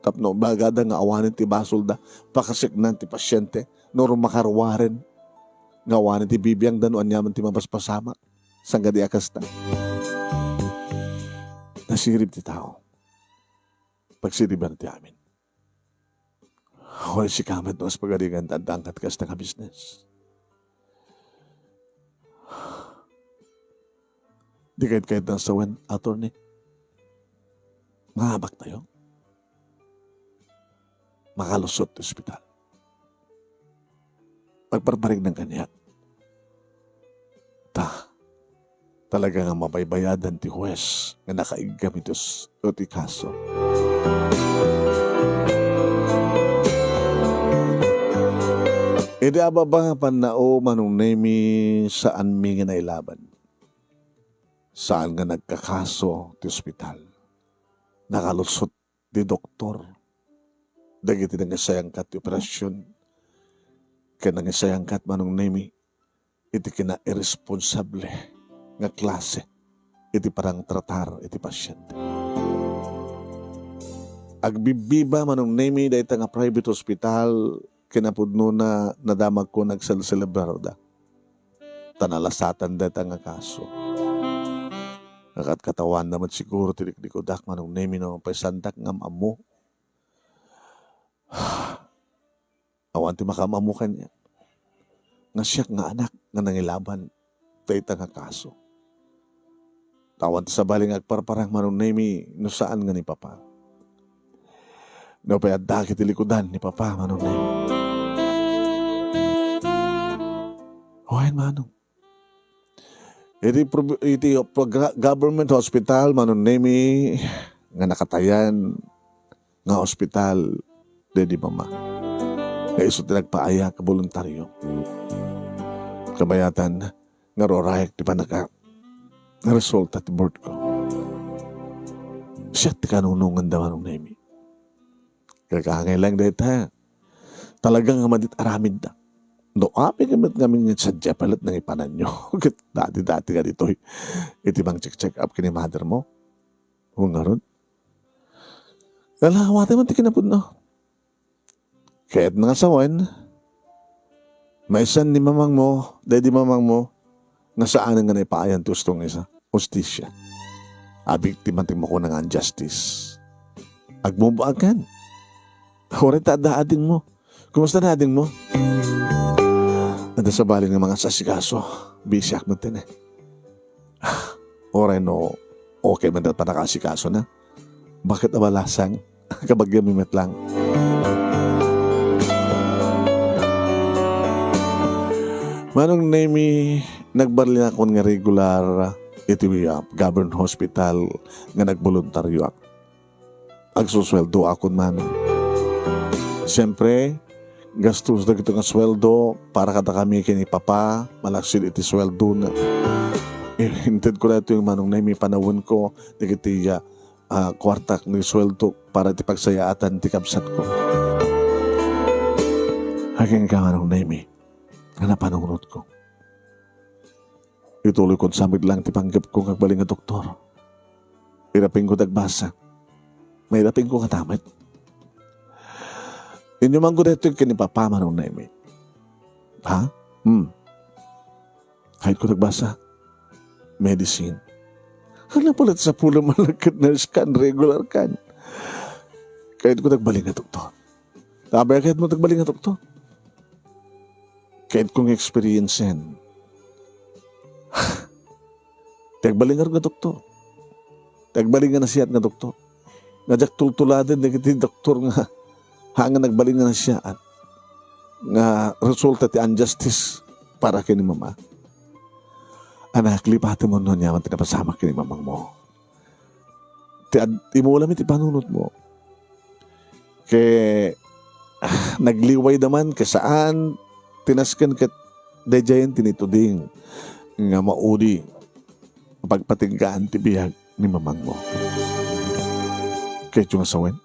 Tapno bagada nga awanin ti basol da. Pakasiknan ti pasyente. Noro makarwaren. Nga awanin ti bibiyang dano anyaman ti mabaspasama. Sangga di akas ta. Nasirib ti tao. Pagsiriban ti amin. Wala si kamat mas pagaringan tandangkat kas na business. Di kahit ng sawan, attorney. Mahabak tayo. Makalusot sa ospital. Pagparparig ng kanya. Talaga nga mabaybayadan ti huwes nga nakaigam itos o ti kaso. Edi ababa nga panao manong nemi saan mi nga nailaban. Saan nga nagkakaso ti ospital. Nakalusot ti doktor. Dagiti nangasayang kat ti operasyon. Kaya nangasayang kat manong nemi. Iti kina irresponsable nga klase. Iti parang tratar iti pasyente. Agbibiba manong nemi da ita nga private hospital. Kinapudno na nadamag ko nagsalselebrar da. Tanalasatan da ita nga kaso. Kakat katawan naman siguro tinik-likodak manong nemi no paisandak ngam amo. Awan ti makamamu kanya. Nga siyak nga anak nga nangilaban taita nga kaso. Tawan ti sa baling agparparang manong nemi no saan nga ni papa. No payadda kiti likudan ni papa manong nemi. Hoy manong. Iti government hospital manon nemi nga nakatayan nga hospital dedi mama. Kaya iso tinagpaaya ka voluntaryo. Kabayatan nga rorayak di pa nga resulta ti board ko. Siya ti kanunungan da manong nemi. Kaya kahangay lang dahit ha. Talagang nga madit aramid da. No, api gamit namin yung sadya palit ng ipanan nyo. Dati-dati ka dito. Iti bang check up kini mother mo. Kung nga ron. Lalawate man ti kinapod no. Kaya't nga sawan, maisan ni mamang mo, daddy mamang mo, nga saan nga naipaayan tustong isa. Hostisya. Abiktima ti mo ko ng injustice. Agmubaagan. Horay tada ading mo. Kumusta na ading mo? Nada sa baling ng mga sasikaso, bisyak mo tin eh. Oray no, okay man pa nakasikaso na. Bakit abalasang? Kabagyan mimit lang. Manong nemi, nagbarli na akong nga regular iti government hospital nga nagboluntaryo ako. Agsusweldo ako manong. Siyempre, gastos na ito nga sweldo para kada kami kini papa, malaksil iti sweldo na. Hinted ko na ito yung manong na may panawon ko, iti kwartak ni sweldo para iti pagsayaatan ti kapsat ko. Haking ka manong na may, nga napanunod ko. Ituloy ko samid lang ti panggap ko kagbaling nga doktor. Irapin ko dagbasa. May irapin ko katamit. Inyo man ko dito yung kinipapama nung naimi. Ha? Kahit ko nagbasa, medicine. Hala pala sa pula malagkat na scan, regular kan. Kahit ko nagbaling na doktor. Sabi kahit mo nagbaling na doktor. Kahit kong experience yan. Tagbaling nga doktor. Tagbaling nga na siya nga doktor. Nadyak tultuladan na kiti doktor nga hanga nagbaling na siya at nga resulta ti injustice para kini mama. Anak, lipati mo nun yaman tinapasama kini mamang mo. Ti mo ulam iti panunot mo. Kaya nagliway naman kasaan tinaskan kat dayayan tinituding nga maudi pagpatinggaan ti biyag ni mamang mo. Kaya yung asawen,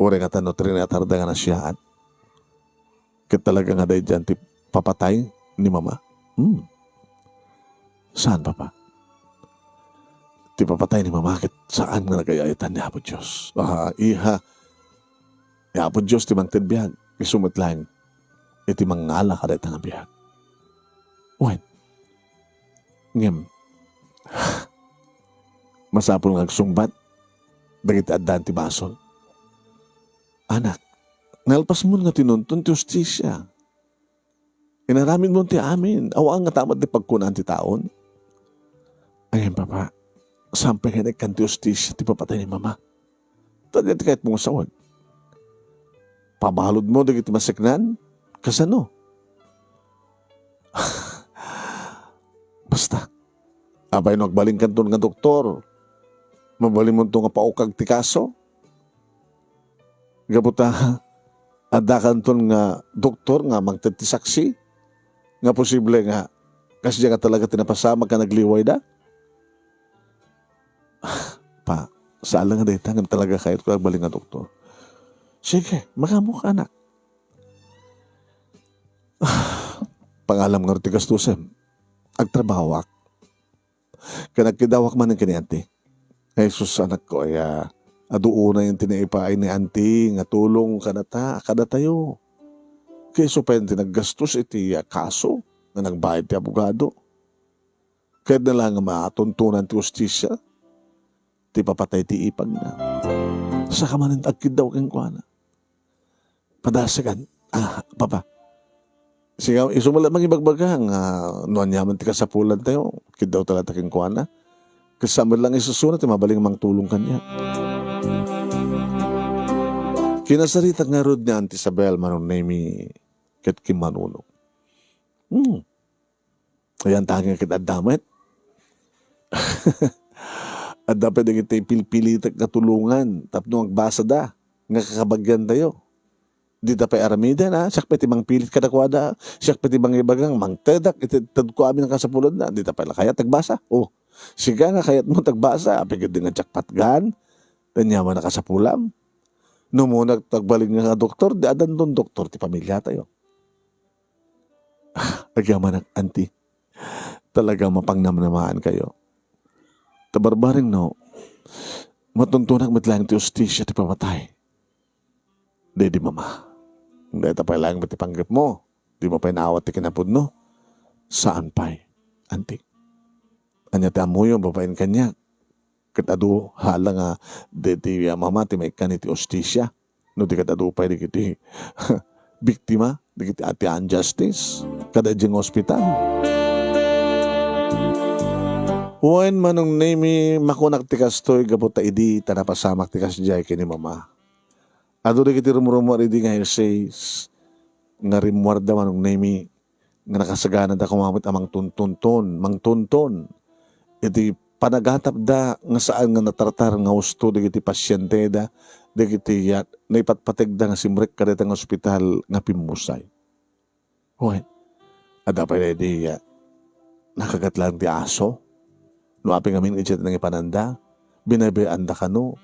ore nga tanong trinatarda nga na siya at kaya talaga nga dahil dyan ti papatay ni mama. Saan papa? Ti papatay ni mama kit saan nga nagayayatan ni Apo Diyos? Iha, Apo Diyos ti mangtid biyag, isumit lang iti mangala ka dahil nga biyag. Wen, ngem, masapol nga sungbat, dagiti addan ti basol. Anak, nalpas mo nga tinuntun ti justisya. Inaramin mo ti amin. Awang nga tamat di pagkunaan ti taon. Ayun, papa, sampay nga nagkan ti justisya ti papatay ni mama. Tadyan ti kahit mong sawag. Pabalod mo dagiti masiknan? Kasano? Basta, abay no agbaling kanton nga doktor. Mabaling mo nga paukag ti kaso. Gabuta, adakan ton nga doktor nga magtatisaksi nga posible nga kasi nga talaga tinapasama ka nagliway da. Pa, saan nga dahita nga talaga kahit ko agbaling nga doktor. Sige, makamuk anak. Pangalam nga riti gastusem, agtrabawak. Kanagkidawak man ng kaniante. Jesus anak ko ay aduuna yung tinaipaay ni auntie nga tulong kada tayo. Kaya supen tinaggastos iti kaso nga nagbayad ti abogado. Kaya na lang matuntunan ti justisya ti papatay ti ipag na. Sa kamanin agkid daw keng kuana. Padasagan, papa, sigaw, isumala mang ibagbagang, nuan yaman ti kasapulan tayo, kid daw talaga keng kuana. Kasama lang isusunat, mabaling mang tulong kanya. Kinasarita nga rod ni Auntie Isabel, manong name ket kimanuno. Ayan tanging kit adamit. At dapat na kita pilpilitak na tulungan. Tapno agbasa da. Nga kakabagyan tayo. Di tapay aramida na. Siyak pati mang pilit kadakwada. Siyak pati mang ibagang mang tedak. Itad ko amin ang kasapulad na. Di tapay lang kaya tagbasa. Siga nga kayat mo tagbasa. Apigad din nga jakpatgan. Danyaman na kasapulam. No mo nagtagbaling nga doktor. Di adan doon doktor. Ti pamilya tayo. Agyaman ang auntie. Talagang mapangnamnamaan kayo. Tabarbaring no, matuntunak matlang ti ustisya ti pamatay. Di mama. Hindi tapay lang mati panggap mo. Di mo pa inaawat ti kinapod no. Saan pa'y, auntie? Anya ti amuyo, babain kanya. Katado hala nga, di ti mama ti may kaniti ustisya. No di katado pa'y di kiti biktima, di kiti ati unjustice. Kada diyang hospital. Huwain manong name makunak tikas to'y gaputa idi tanapasamak tikas jay kini mama. Ado rin kiti rumurumor idi nga says nga rimwarda manong name nga nakasaganan da kumamit amang mang tunton. Iti panagatap da nga saan nga natartar nga husto di kiti pasyente da di kiti naipatpatig da nga simrek kadetang ospital nga pimusay. Huwain. Ada pa idi nakagatlang di aso. No aping amin ijat ng ipananda, binabayaan da kano,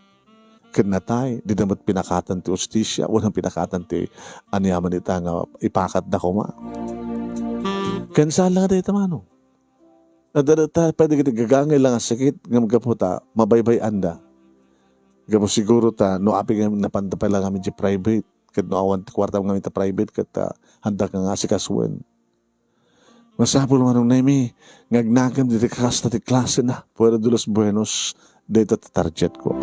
kinatay, di namat pinakatan ti ustisya, walang pinakatan ti anyaman ita nga ipakat da kuma. Kansala nga dito mano. Nadarata, pwede kita gagangay lang ang sakit, nga magaputa, mabaybayan da. Gamo siguro ta, no aping amin napanda pa lang amin di private, kat no awan ti kwarta ng amin ta private, kat handa ka nga si kaswen. Masapul manong naimi, ngagnagan dito kasta ti klase na, puwera dulos buenos, dito target ko.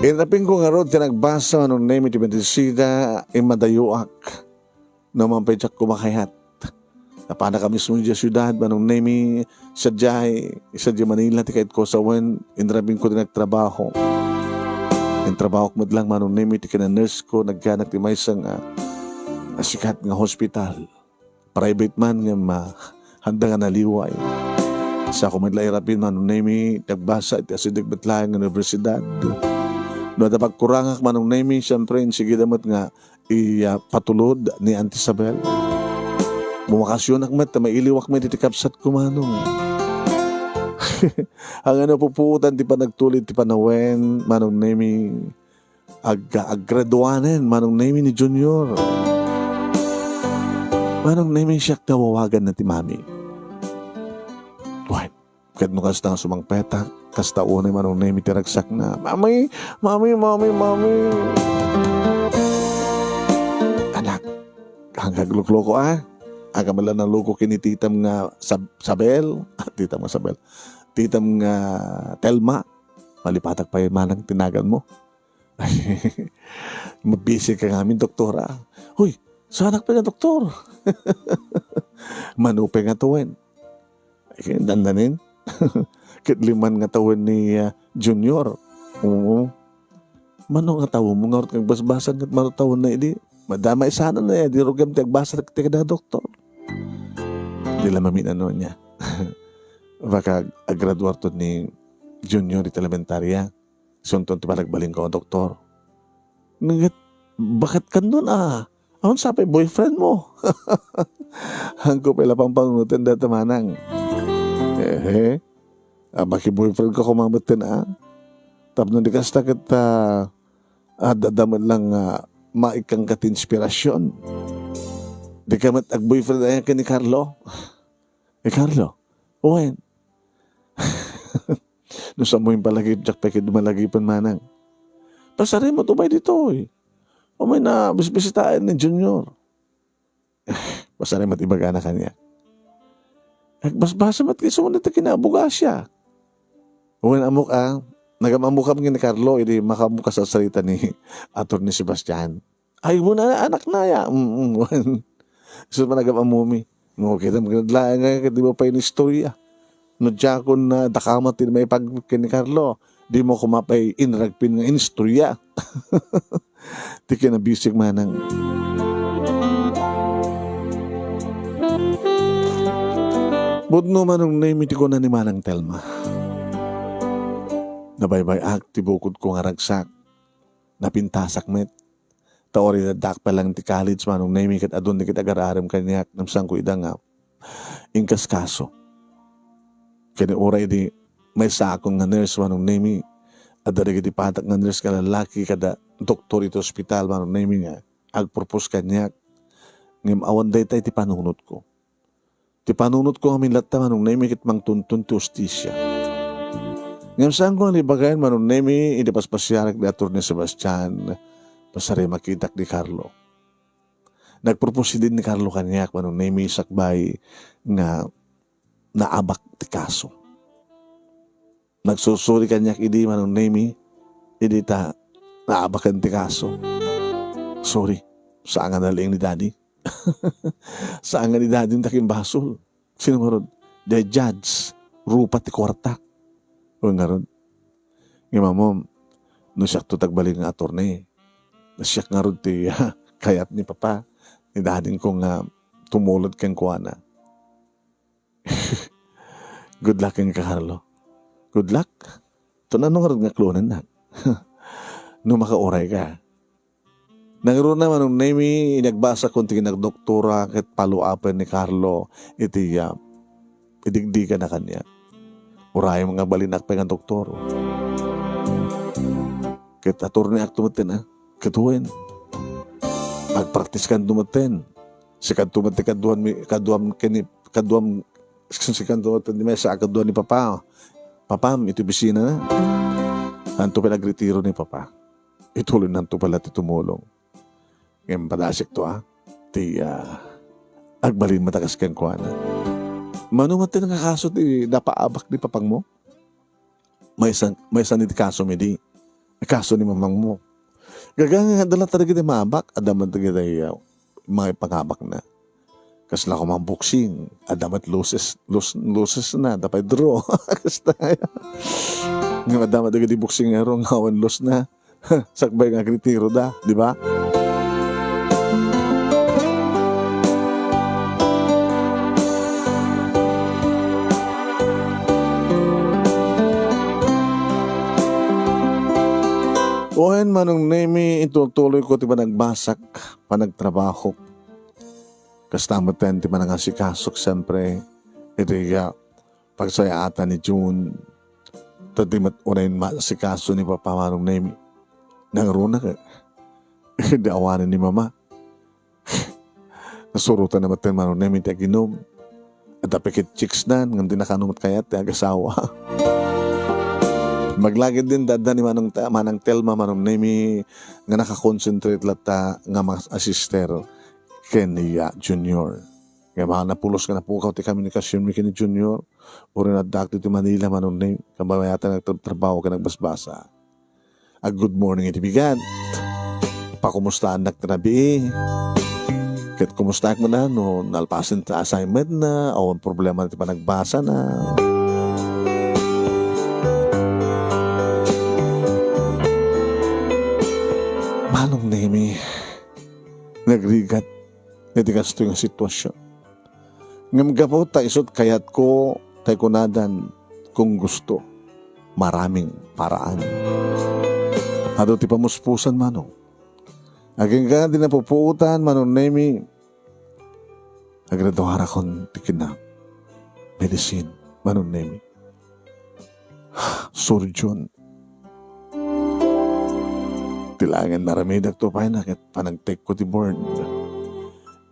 Inapin ko nga ron, tinagbasa manong naimi, ti Bentisida, imadayuak, naman pa itsak kumakayat. Napana kami sa mga syudad, manong naimi, sadya Manila, ti kahit ko sa wen, inrabing ko din nagtrabaho. Yung trabaho ko madlang manong naimi, ti kina-nurse ko, nagkanak ti may isang sikat nga hospital. Private man nga handa nga naliway. Sa kumadlay rapin man, nung nagbasa iti asidig batlayan ng universidad. No, dapat kurangak man nung siyempre, sige damat nga patulod ni Auntie Isabel. Bumakasyon akmat, mailiwak may titikapsat ko manong. Ang pupuutan, di pa nagtulid, di pa nawen, manong aggraduanen, manong ni Junior. Manong namin siya kawawagan na ti mami. Why? Kahit mo kasta nga sumangpetak, kasta unay manong namin tiragsak na, Mami! Anak, hanggang lukloko Agamala ng luko kinititam nga Sabel. Titam nga Sabel. Titam nga Telma. Malipatak pa yung manang tinagan mo. Mabisi ka ngamin, doktora. Huy! Sa anak pa nga, doktor. Manupe nga tuwin. Ay, dandanin. Kitliman nga tuwin ni Junior. Oo. Mano nga tawin mo nga kang basbasan at manutawin na hindi. Madamay sana na di rugam ti agbasa na doktor. Di lang maminano niya. Baka agraduar to ni Junior iti elementarya. Sunton ti palagbaling ko, doktor. Ngat, bakit ka nun Ang sabi, boyfriend mo. Hangko pala pang pangunutin dito manang. Baki boyfriend ko kumamutin Tapos di kasta kita dadaman lang maikang katinspirasyon. Di ka mat ag-boyfriend ayan ka ni Carlo. Carlo, uwain. Nung sa mo yung palagip, jak pekid malagipan manang. Pasarin mo tumay dito O may na bisbisitaan ni Junior. Pasarin mat ibaga na kanya. Basbasa mat kisumunit na kinabuga siya. When amok nagamamukam nga ni Carlo, hindi makamuka sa salita ni Atty. Sebastian. Ay mo na anak na ya. So pa nagamamumi. No, kita magdala nga di mo pa yung istorya. No jakon na dakamat din may pag ni Carlo. Di mo kumapay inragpin nga istorya. Di ka na bisig manang. Budno manong naimiti ko na ni Manang Telma. Nabaybay aktibukod ko nga ragsak. Napintasak met. Taori na dak pa lang ti college manong naimikit adun di kita agararam kanyak namsang ko idangap. Ingkas kaso. Kani oray di may sakong nga nurse manong naimi. Adari di patak nga nurse ka lalaki kada doktor ito ospital manong naimi nga. Agpropose kanyak. Ngim awan day tayo ti panunot ko. Ti panunot ko amin lata manong naimikit mang tuntun ti ustisya. Ngam saan ko ang ibagayan manong naimi idipaspasyarek ni Atty. Sebastian pasari makitak ni Carlo. Nagpropose din ni Carlo kanyak manong naimi sakbay nga naabak ti kaso. Nagsusuri kanyak idi manong naimi idi ta naabakan ti kaso. Sorry, saan nga naling ni daddy? Saan nga ni daddy taking basol? Sino marod? The judge, rupa ti kwartak. O nga ron. Nga mamom, no siyak to tagbaling nga attorney. Nasyak nga ron ti kayat ni papa. Ni daddy ko nga tumulod kang kuwana. Good luck kang Carlo. Good luck. Ito na nung nga klonan na. No makauray ka. Nagroon naman nung naimi, inagbasa kung tingin nagdoktora ket paluapan ni Carlo, iti idigdigan na kanya. Uray mga balinak pa nga doktor. Ket attorney ak tumaten ketuin. Magpraktis kan tumaten. Sikan tumaten kaduam sikan tumaten ni mesa kaduam ni papa. Papam, ito bisina na. Anto pinagretiro ni papa. Ituloy nanto pala ti tumulong. Ngayon padasik to ti agbalin matakas kang kuana. Manumat din ang kaso ti napaabak ni papang mo. May san ni kaso mi di. Kaso ni mamang mo. Gagang dala talaga di maabak. Adaman talaga di mga pangabak na. Kasla ko mang boxing. Adamat loses na. Dapat draw. Kasta ngayon adamat talaga di boxing nga rong ngawan los na. Sakbay nga kritiro da. Di ba? Ohen manong naimi itutuloy ko ti panagbasak, panagtrabaho. Kastamatan ti panangasikasok siyempre. Iti pagsayata ni June. Tadi unayin masikaso ni Papa manong naimi. Nangruna ka. Hindi awanan ni Mama. Nasurutan naman tayo manong naimi ti aginom. At apikit chicks na, nga di nakanumat kayat ti agasawa. Maglagid din dada ni Manang Telma manong naimi nga nakakonsentrate lata nga mga asister Kenya Junior. Nga mga napulos ka na pukaw ti komunikasyon mi kini Junior o rin adakti ti Manila manong naimi kababayatan nagtatrabaho ka nagbasbasa. Good morning iti bigat. Pakumustahan nagtrabi. Kahit kumusta mo na no nalpasin ta assignment na o problema ti panagbasa na. Manong naimi nagrigat nitigas ito yung sitwasyon. Ngamgapo ta isot kayat ko tay kunadan kung gusto maraming paraan. Ado ti pamuspusan manong. Aging ka din na pupuutan manong naimi agraduara kon tikin na medicine manong naimi. Surgeon. Tilangan naramidak to pa na panag-take ko ti board.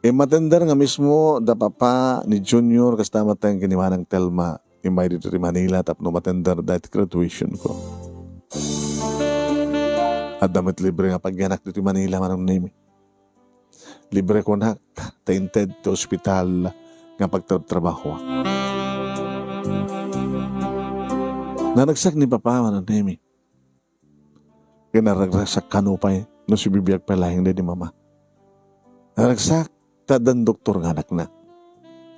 Matandar nga mismo da papa ni Junior kasama tayong kiniwanang Telma imay dito ti Manila tapno matandar dahil graduation ko. At damit libre nga pagyanak dito ti Manila manong name. Libre ko na tainted ti ospital nga pagtrabaho. Nanagsak ni Papa man Nemi. Kinaragsak kanupay no si bibiyag palahing ni Mama. Nanagsak tadan doktor nga anak na.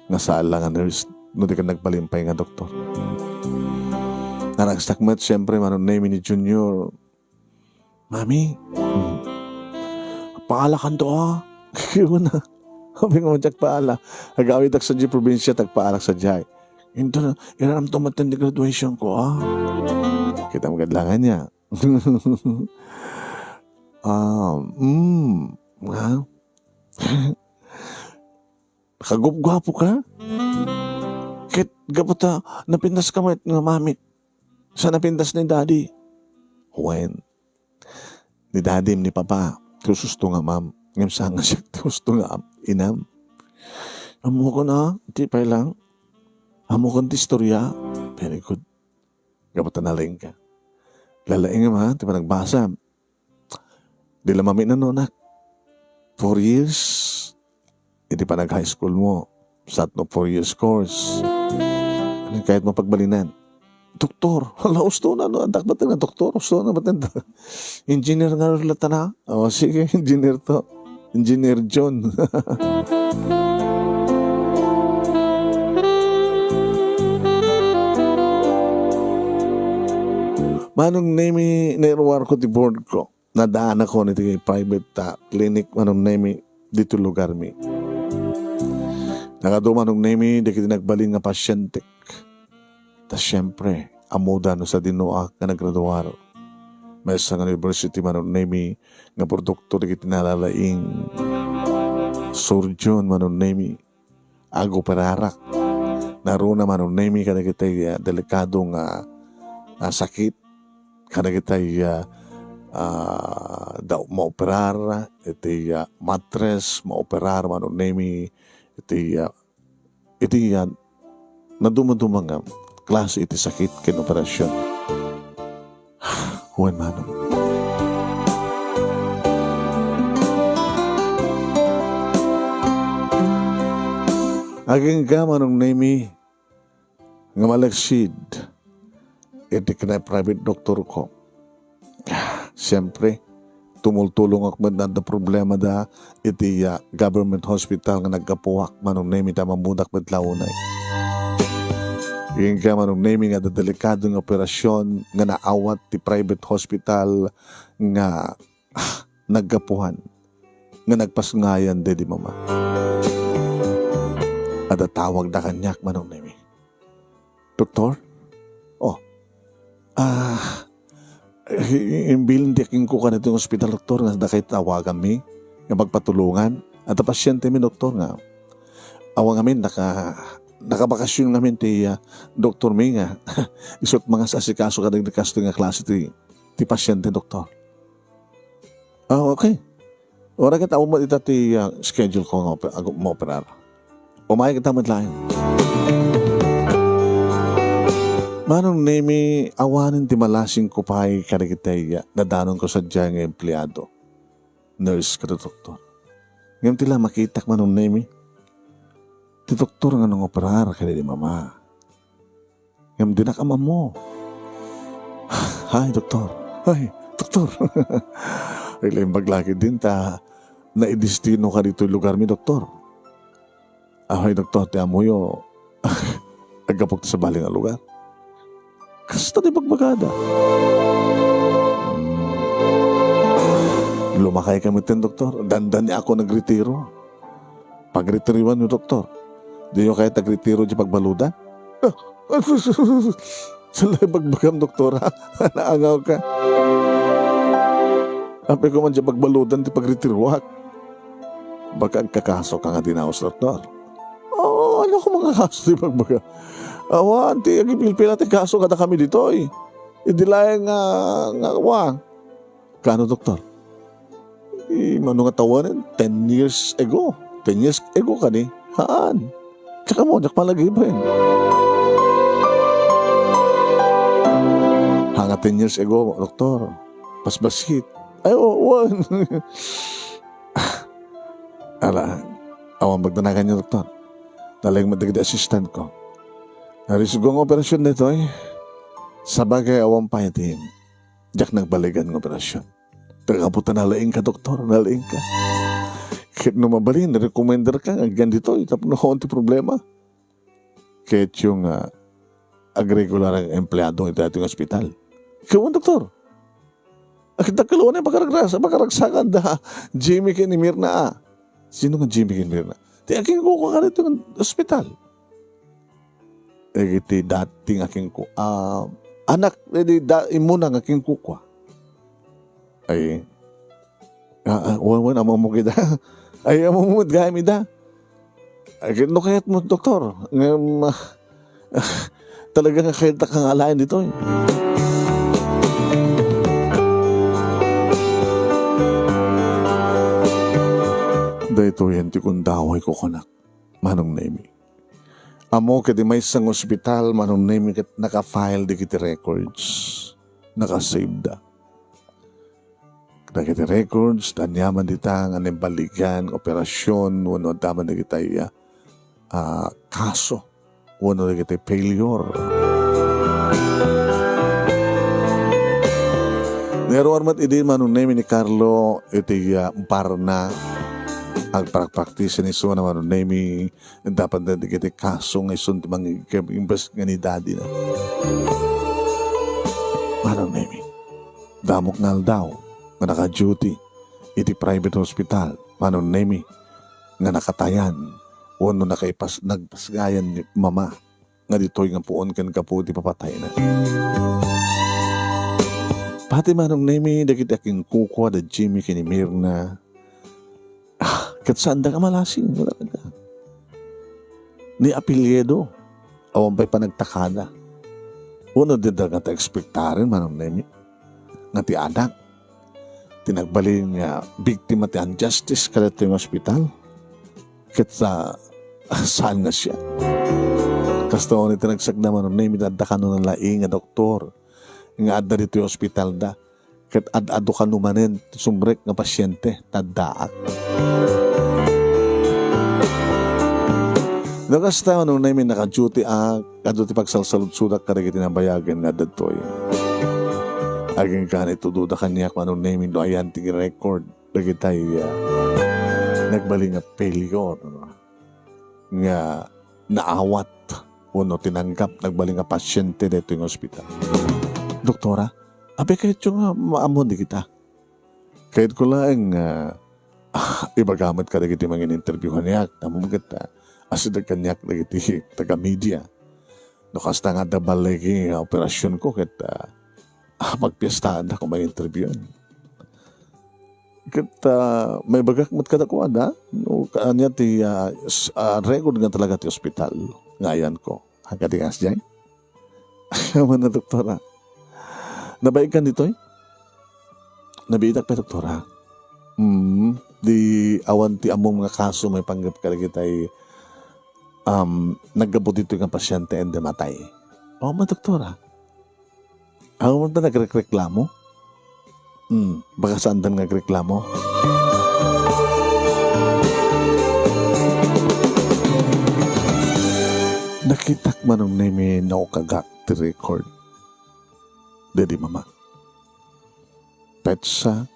Nga saala nga nurse no di ka nagpalimpay nga doktor. Nanagsak mat siyempre man Nemi ni Junior. Mami, paala kan to Kaya na. Sabi nga matyak paala. Agawid ak sa di probinsya, tagpaalak sa jay. Ito na, inaram to matindi graduation ko, Kita magadlangan niya. Kagupgwapo ka? Kit gapota, napindas ka mo nga mamit. Sa napindas ni daddy. When? Ni daddy, ni papa. Kususto nga ma'am. Ngayon sa nga siya, gusto nga, inam. Amo ko na, di pa lang. Amo ko na istorya. Very good. Kapag tanaling ka. Lalaing nga, di pa nagbasa. Di lamami na no, nak. 4 years. Hindi pa nag-high school mo. Sa 4 years course. Ano kahit mapagbalinan. Doktor, hala, gusto na, no? Andak ba na, doktor? Gusto na ba na? Engineer nga rin na. O, sige, engineer to. Engineer John. Manong name nairawar ko ti board ko. Nadaan ako nito kay private clinic manong name dito lugar mi. Nakadumanong name di kita nagbaling nga pasyente. Ta siyempre, amuda no sa dinuak nga nagraduar. May isang university manong name nga produkto di kita nalalaing surgeon manong name ago pararak. Naruna manong name kada kita delikadong sakit. Kada kita daw maoperar, iti mattress, maoperar, manong name iti nadumang klase iti sakit kin operasyon. Huwag manong. Aging ka manong name nga malagsid iti kinay private doctor ko. Siyempre, tumultulong ako man na problema da iti government hospital nga nagkapuwak manong name ita mamudak med launay. Yung ka manong name nga delikadong operasyon nga naawat ti private hospital nga nagkapuhan nga nagpasungayan di mama. At tawag da kanyak manong name. Doktor? Imbilin diaking ko ka na itong hospital, doktor, nga da kayo tawagan mi, nga magpatulungan. At ang pasyente mi, doktor, nga, awang amin, nakabakasyon namin ti doktor mi nga, isot mga sasikaso ka nagdikasto nga klase ti pasyente, doktor. Okay. Wala kita umot ita ti schedule ko nga ma-operar. Umay kita madlayan. Manong name awanin ti malasing kupay kada kitay nadanon ko sa dyan nga empleyado. Nurse kada doktor. Ngayon tila makitak manong name. Ti doktor nga nung operar kada di mama. Ngayon dinakama mo. Hi, doktor. Hi, doktor. Ilang baglaki din ta naidistino ka dito lugar mi, doktor. Hi, doktor. Ti amoyo. Agapok sa baling nga lugar. Kasta di pagbagada. Lumakay kami tin, doktor. Dandan niya ako nagretiro. Pagretiriwan niyo, doktor. Di nyo kaya tagretiro di pagbaludan? Salay pagbagam, doktor, ha? Naangaw ka. Ape ko man di pagbaludan di pagretiruak. Baka kakaso ka nga dinaos, doktor. Ano ko mga kaso di pagbagam? Awan, ti agipilpil natin kaso kada kami dito eh. Hindi lang nga, Kano, doktor? Mano nga tawanan? 10 years ago. 10 years ago ka ni. Haan? Tsaka mo, nyak palagi ba yun? Hanga 10 years ago, doktor. Pasbasit. Ay, wan. Ala, awan magdanagan niyo, doktor. Talagang madagda assistant ko. Narisugong operasyon nito eh. Sa bagay awang payatin, jak nagbaligan ng operasyon. Tagaputan na laing ka, doktor, na laing ka. Kahit numabalin, recommender ka, agyan dito, tapos na konti problema. Kahit yung agregular ang empleyado ito ating ospital. Ikaw ang doktor. Akit nagkaluan na makaragsakan da. Jimmy Kinimir na. Sino nga Jimmy Kinimir na? Di aking kukuha ka rito ng ospital. Iti dating aking anak, imuna ng aking kukuha. Ay, wawan, amamong kita. Ay, amamong gaya mida. Ay, no kaya't mo, doktor. Talagang kahit kang alayan dito. Dito yan, ti kong daway ko kanak. Manong nemi. Amo kiti may isang ospital, manong nemi kat naka-file di kiti records. Naka-save da. Nakiti records, tanyaman dita nga balikan, operasyon, wano daman di kita kaso. Wano di kita failure. Nero armat idi manong nemi ni Carlo iti parna ang praktis ni so naman nemi dapat na dikiti kaso ng isun timang imbas nga ni daddy na. Manong nemi damok ngal daw nga naka-duty iti private hospital. Manong nemi nga nakatayan wano nagpasgayan ni mama nga dito'y nga puon kan kaputi papatay na. Pati manong nemi dagiti aking kuko da Jimmy Kinimir na kat saan da ka malasing? Wala ka. Ni apelyedo. Awan pa'y panagtakada. Uno din da nga ta-expectarin, manong nemi. Nga ti anak. Tinagbalin nga biktima ti unjustice kalito yung ospital. Kat sa saan nga siya. Kasto ni tinagsagda manong nemi dadda ka nun ang laing nga doktor. Nga adda dito yung ospital da. Kat ad-ado ka numanin sumrek nga pasyente taddaak. Nakasta nung namin naka-duty kaduti pagsalsalud-sudak karigiti na bayagan nga datoy. Aging ka na itududa kanya kung anong namin do ayan tigi record. Lagi tayo nagbali nga failure. Nga naawat. Uno tinanggap nagbali nga pasyente dito yung ospital. Doktora, abe kahit yung maamon di kita. Kahit ko lang ibagamit ka dagiti mga in-interviewhan niya. Tamang kita. Asidag kanyak dagiti taga-media. Nakasta nga dabalagi operasyon ko kat magpiestahan na kung may interview. Kat may bagak mat kada ko ada. No, kanya ti record nga talaga ti ospital. Ngayon ko. Hanggang tingas dyan. Ayaw na doktora. Nabaig ka dito eh? Nabiitak pa doktora. Di awan ti among mga kaso may panggap ka lagi tayo naggabot dito yung pasyente and matay. Oo, doktora. Ako mo ba nagreklamo? Baka saan dan nagreklamo? Nakitak manong nemi naukagak ti record. Dedi mama. Petsa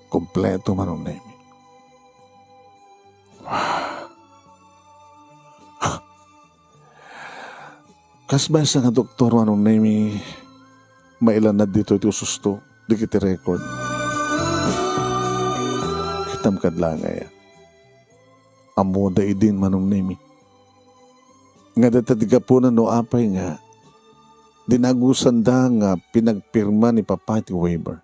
kompleto manong nemi. Kasbasa nga doktor manong nemi mailan na dito iti ususto di kiti record. Kitam kadlangay. Amo da idin manong nemi. Nga datatiga po na no apay nga dinagusan da nga pinagpirma ni Papa ti waiver.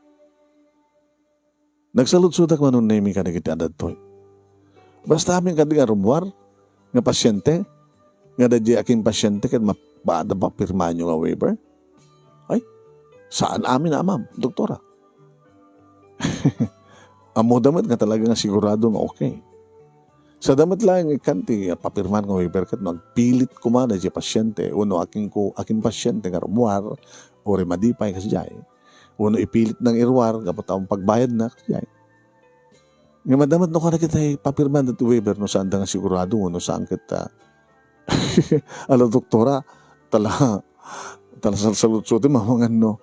Nagsalud-sudak manong nemi ka na kiti adadtoy. Basta amin ka di nga rumwar nga pasyente nga dadya aking pasyente kat baada ba pirma nyo nga waiver? Ay, saan amin na ma'am, doktora? Amo damat nga talaga nga sigurado nga okay. Sa damat lang ikanti papirman nga waiver kat magpilit ko man na siya pasyente. Uno aking pasyente nga rumwar o remadipay kasi jay. Uno ipilit ng irwar kapag ang pagbayad na kasi jay. Nga madamat no ka na kita papirman na waiver no saan da nga sigurado no saan kita. Alam doktora, tala Talasal salut-sutin mamangan no.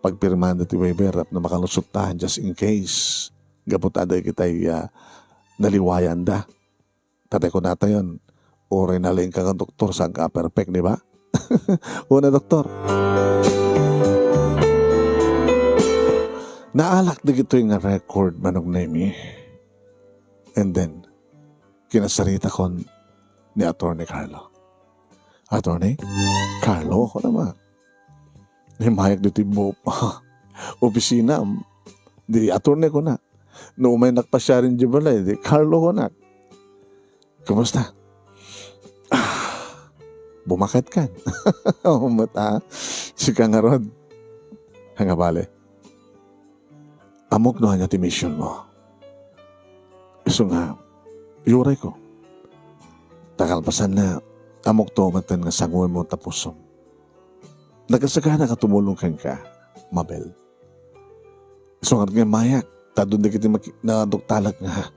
Pagpirmahan ti waiver na makalusot tahan just in case. Gapot aday kita'y naliwayan da. Tatay ko nata yun. Uri na lang kang doktor saan ka perfect, di ba? Una, doktor. Naalak na gito yung record manong nemi. And then, kinasarita ko ni Atty. Carlo. Atty. Carlo, ako naman. May mayak dito yung opisina. Di attorney ko na. No may nakpasya rin di balay. Di Carlo ko na. Kumusta? Bumakat kan. Umata. Si Kangarod. Hangabale. Amok no hanya ti mission mo. Iso nga, yuray ko. Takalpasan na amok to matan nga sangoy mo tapusom. Nagasagana ka tumulong kang ka, Mabel. So nga mayak, tadun na kita nadoktalak nga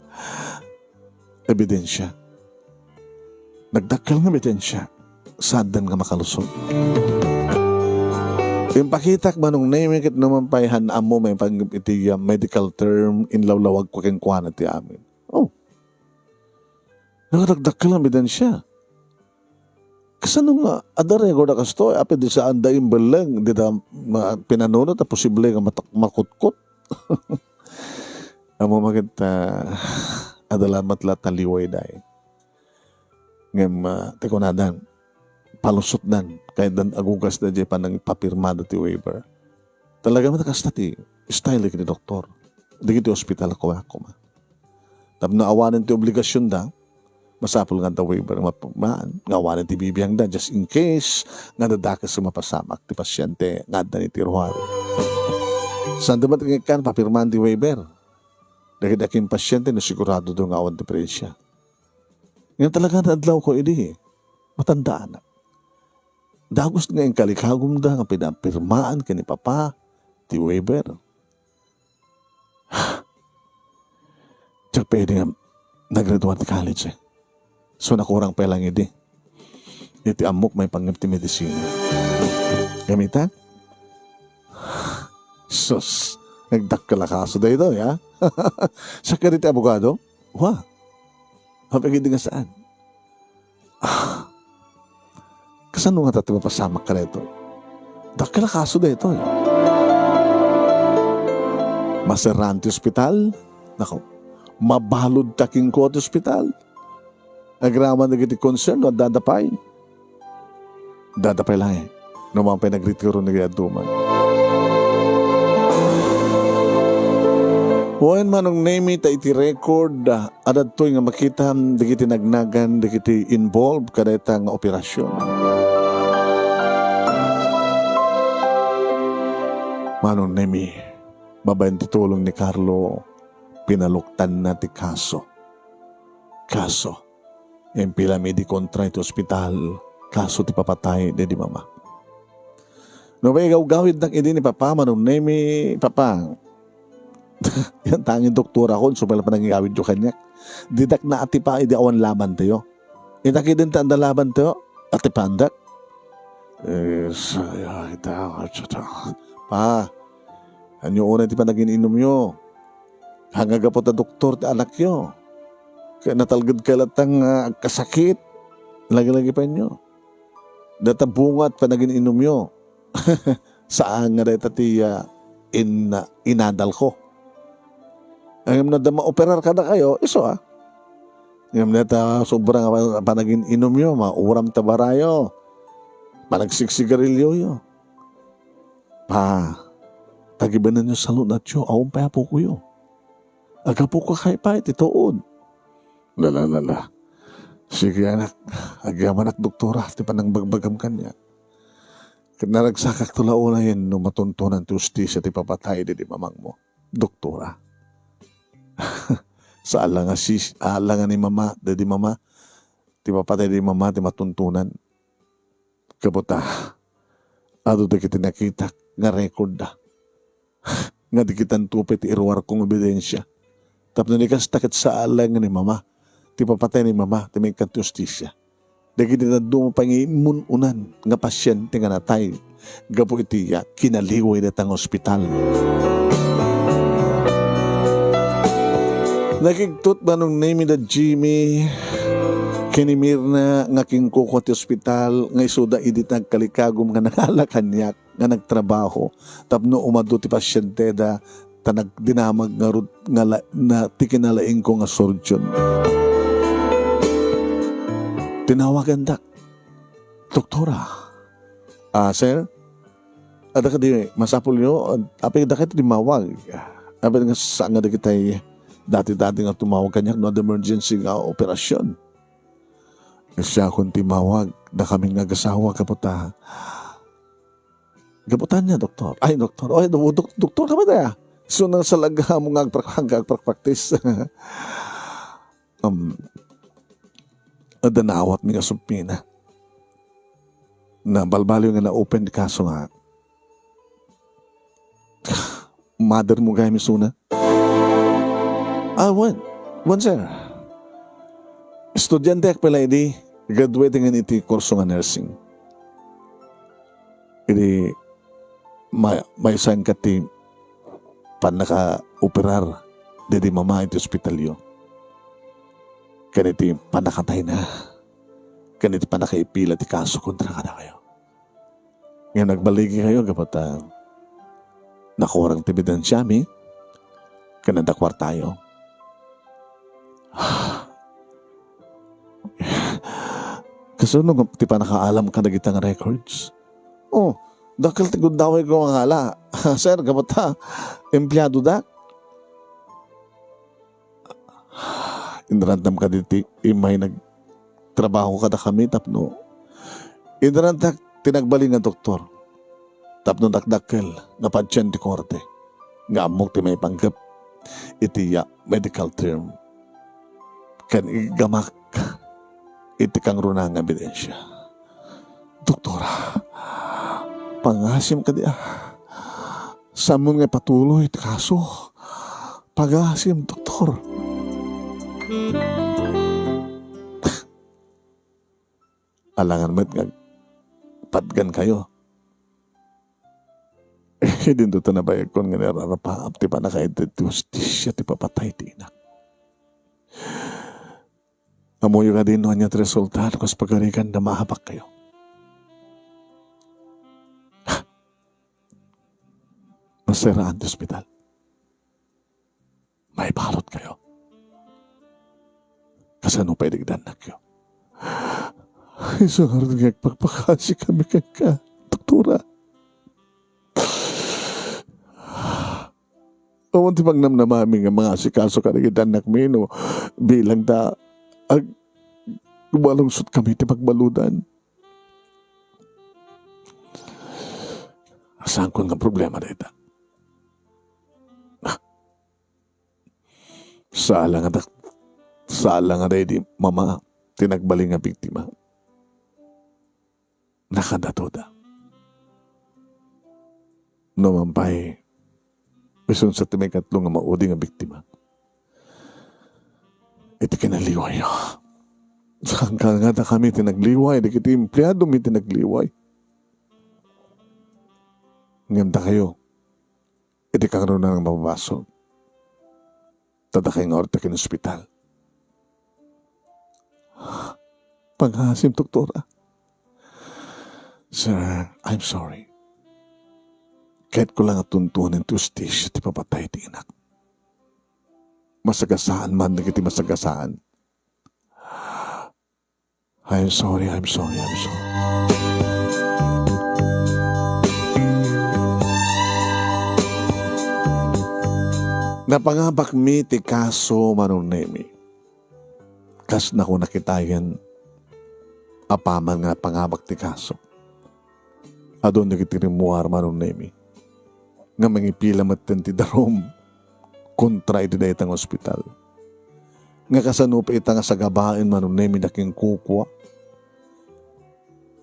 ebidensya. Nagdakal nga ebidensya, saan nga makalusog. Yung pakitak manong naming kit naman paihan amo may pang-iti medical term inlawlawag ko keng kuwana ti amin. Oh, nagdakal nga ebidensya. Kasano nga, adare ko na kasto, api di sa anda yung balang, di na pinanunod na posible nga makutkot. Amo maganda, adalamat lahat na liway dahi. Ngam, teko na dan, palusot dan, kahit dan agugas na di pa nang papirmado ti waiver. Talaga matakasta ti, style ni doktor. Di kiti hospital ako ma. Tapos naawanan ti obligasyon da, masapul nga da waiver ngawanan ti bibiyang da just in case nga dadakas sa mapasamak ti pasyente nga da ni tiruhan. Saan dapat kan papirman ti waiver? Dahil aking pasyente na sigurado doon nga awan ti presya. Ngayon talaga naadlaw ko idi. Matandaan na. Dagos nga yung kalikagom da nga pinapirmaan ka ni Papa ti waiver. Tsaka pwede nga nag-graduate ti college eh. So nakurang pa lang iti. Iti amok may pangyap ti medisina. Gamita? Sus, nagdakala kaso da ito, ya? Sa kariti abogado? Wah, mapagindi nga saan? Kasano nga tati mapasamak ka na ito? Dakala kaso da ito, ya? Maserante Hospital? Nako, mabalod taking ko at hospital? Nagraman na giti concern at dadapay. Dadapay lang eh. Naman pa nagritiro na gaya duman. Huwain manong name ta iti record adat to nga makita digiti nagnagan digiti involved kada itang operasyon. Manong name babayan titulong ni Carlo pinaluktan na ti kaso. Yung pilamidi kontra iti ospital, kaso ti papatay, di mama. No ba gawid ng idi ni Papa, manong name Papa. Yan tanging doktora ko, supala pa nangigawid yung kanya. Didak na ati pa, idi awan laban tayo. Itakidin ta anda laban tayo, ati pa andak. Pa, anyo una ti pa naging inom nyo. Hangagapot na doktor ti anak nyo. Kaya natalgad ka latang kasakit. Lagi-lagi pa nyo. Data bungat pa naging inom nyo. Saan nga data ti inadal ko. Ang na ma-operar ka na kayo, iso Ngayon data sobrang pa naging inom nyo, mauram tabarayo. Managsiksigarilyo yo. Pa, tagibanan nyo sa lunat nyo, awang pa po ko yo. Agapo ka kay pa, itoon. Lala. Sige anak, agyaman at doktora, di pa nang bagbagam kanya. Naragsakak tulauna yun, no matuntunan ti ustisya ti papatay di mamang mo. Doktora. Sa alangan ni mama, di mama, ti papatay di mama, ti matuntunan. Kabuta, ado di kita nakita, nga record da. Nga di kita tupit irwar kong ebidensya. Tapos nanikas takit sa alangan ni mama, ti papatay ni mama, ti may justisya. Dagiti na dumapangimununan nga pasyente nga natay. Gapo iti kinaliway na tang ospital. Nakigtot ba nung name da Jimmy kinimir na nga kingkuko ti ospital nga isuda idit nagkalikagom nga nangalakanyak nga nagtrabaho tapno umado ti pasyente da nagdinamag nga tikinalaing ko nga surgeon. Tinawagan dak, doktora. Sir, ada ka di masapul nyo, apay da kayo dimawag. Apay nga saan nga da kitay dati-dati nga tumawag kanyak no emergency nga operasyon. Siya kung timawag na kaming nagasawa kaputa. Gaputan niya, doktor. Ay, doktor. Ay, doktor ka ba daya? So, nang salaga mo nga agpraktis. Adanawat mi nga sumpina. Na balbaliw nga na-open di kaso nga. Mother mo gaya misuna? One, sir. Estudyante ak pala idi. Graduating nga iti kurso nga nursing. Idi, may sign ka ti pan naka-operar dedi mama iti ospitalyo. Kaniti panakatay na. Kaniti panakaipila ti kaso kontra ka na kayo. Ngayon nagbaligi kayo kapat nakurang tibidensya mi kanadakwar tayo. Kasi nung ti panakaalam ka na gitang records. Dakal tigod daway ko ang hala. Sir, kapat empleyado da. Inrandam ka diti, imay nagtrabaho ka da kami, tapno. Inrandam, tinagbali nga doktor. Tapno dakdakkel, napadyan di korte. Nga amok ti may panggap. Iti medical term. Kan igamak, iti kang runang ebidensya. Doktora, pangasim ka di Samon nga patuloy, kaso. Pag-asim, doktor. Alangan mo't nga patgan kayo. Hindi ito na bayag ko nga nararapaap. Di pa naka-justisya, di pa patay, di na. Amuyo ka din noon niya't resultat kung pagkarikan na mahabak kayo. Masiraan di ospital. May balot kayo. Kasi ano pwede danak kayo. Ay, sunod nga pagpakasi kami ka, doktora. Awan ti pagnamnamami nga mga asikaso ka na danak mino bilang da gumalungsot kami ti pagbaludan. Saan ko nga problema na ito? Sala nga di mama tinagbali nga biktima. Nakadato da. Numampay bisun sa timay katlo nga maudi nga biktima. Iti kinaliway. Hanggang nga kami tinagliway. Di kiti empleyado mi tinagliway. Nganda kayo. Iti kang rin na ng mapapasok. Tadakay nga orta kin ospital. Panghasim, doktora. Sir, I'm sorry. Kahit ko lang atuntuan ng justisya, ti papatay ti inak. Masagasaan man na kiti masagasaan. I'm sorry. Napangabak mi ti kaso manunemi. Kas na ko nakitayan apaman nga pangabak ti kaso. Adon nagitirimuar manunemi. Nga mangipila matten ti darom kontra iti daytang ospital. Nga kasanupa ita nga sagabain manunemi naking kukwa.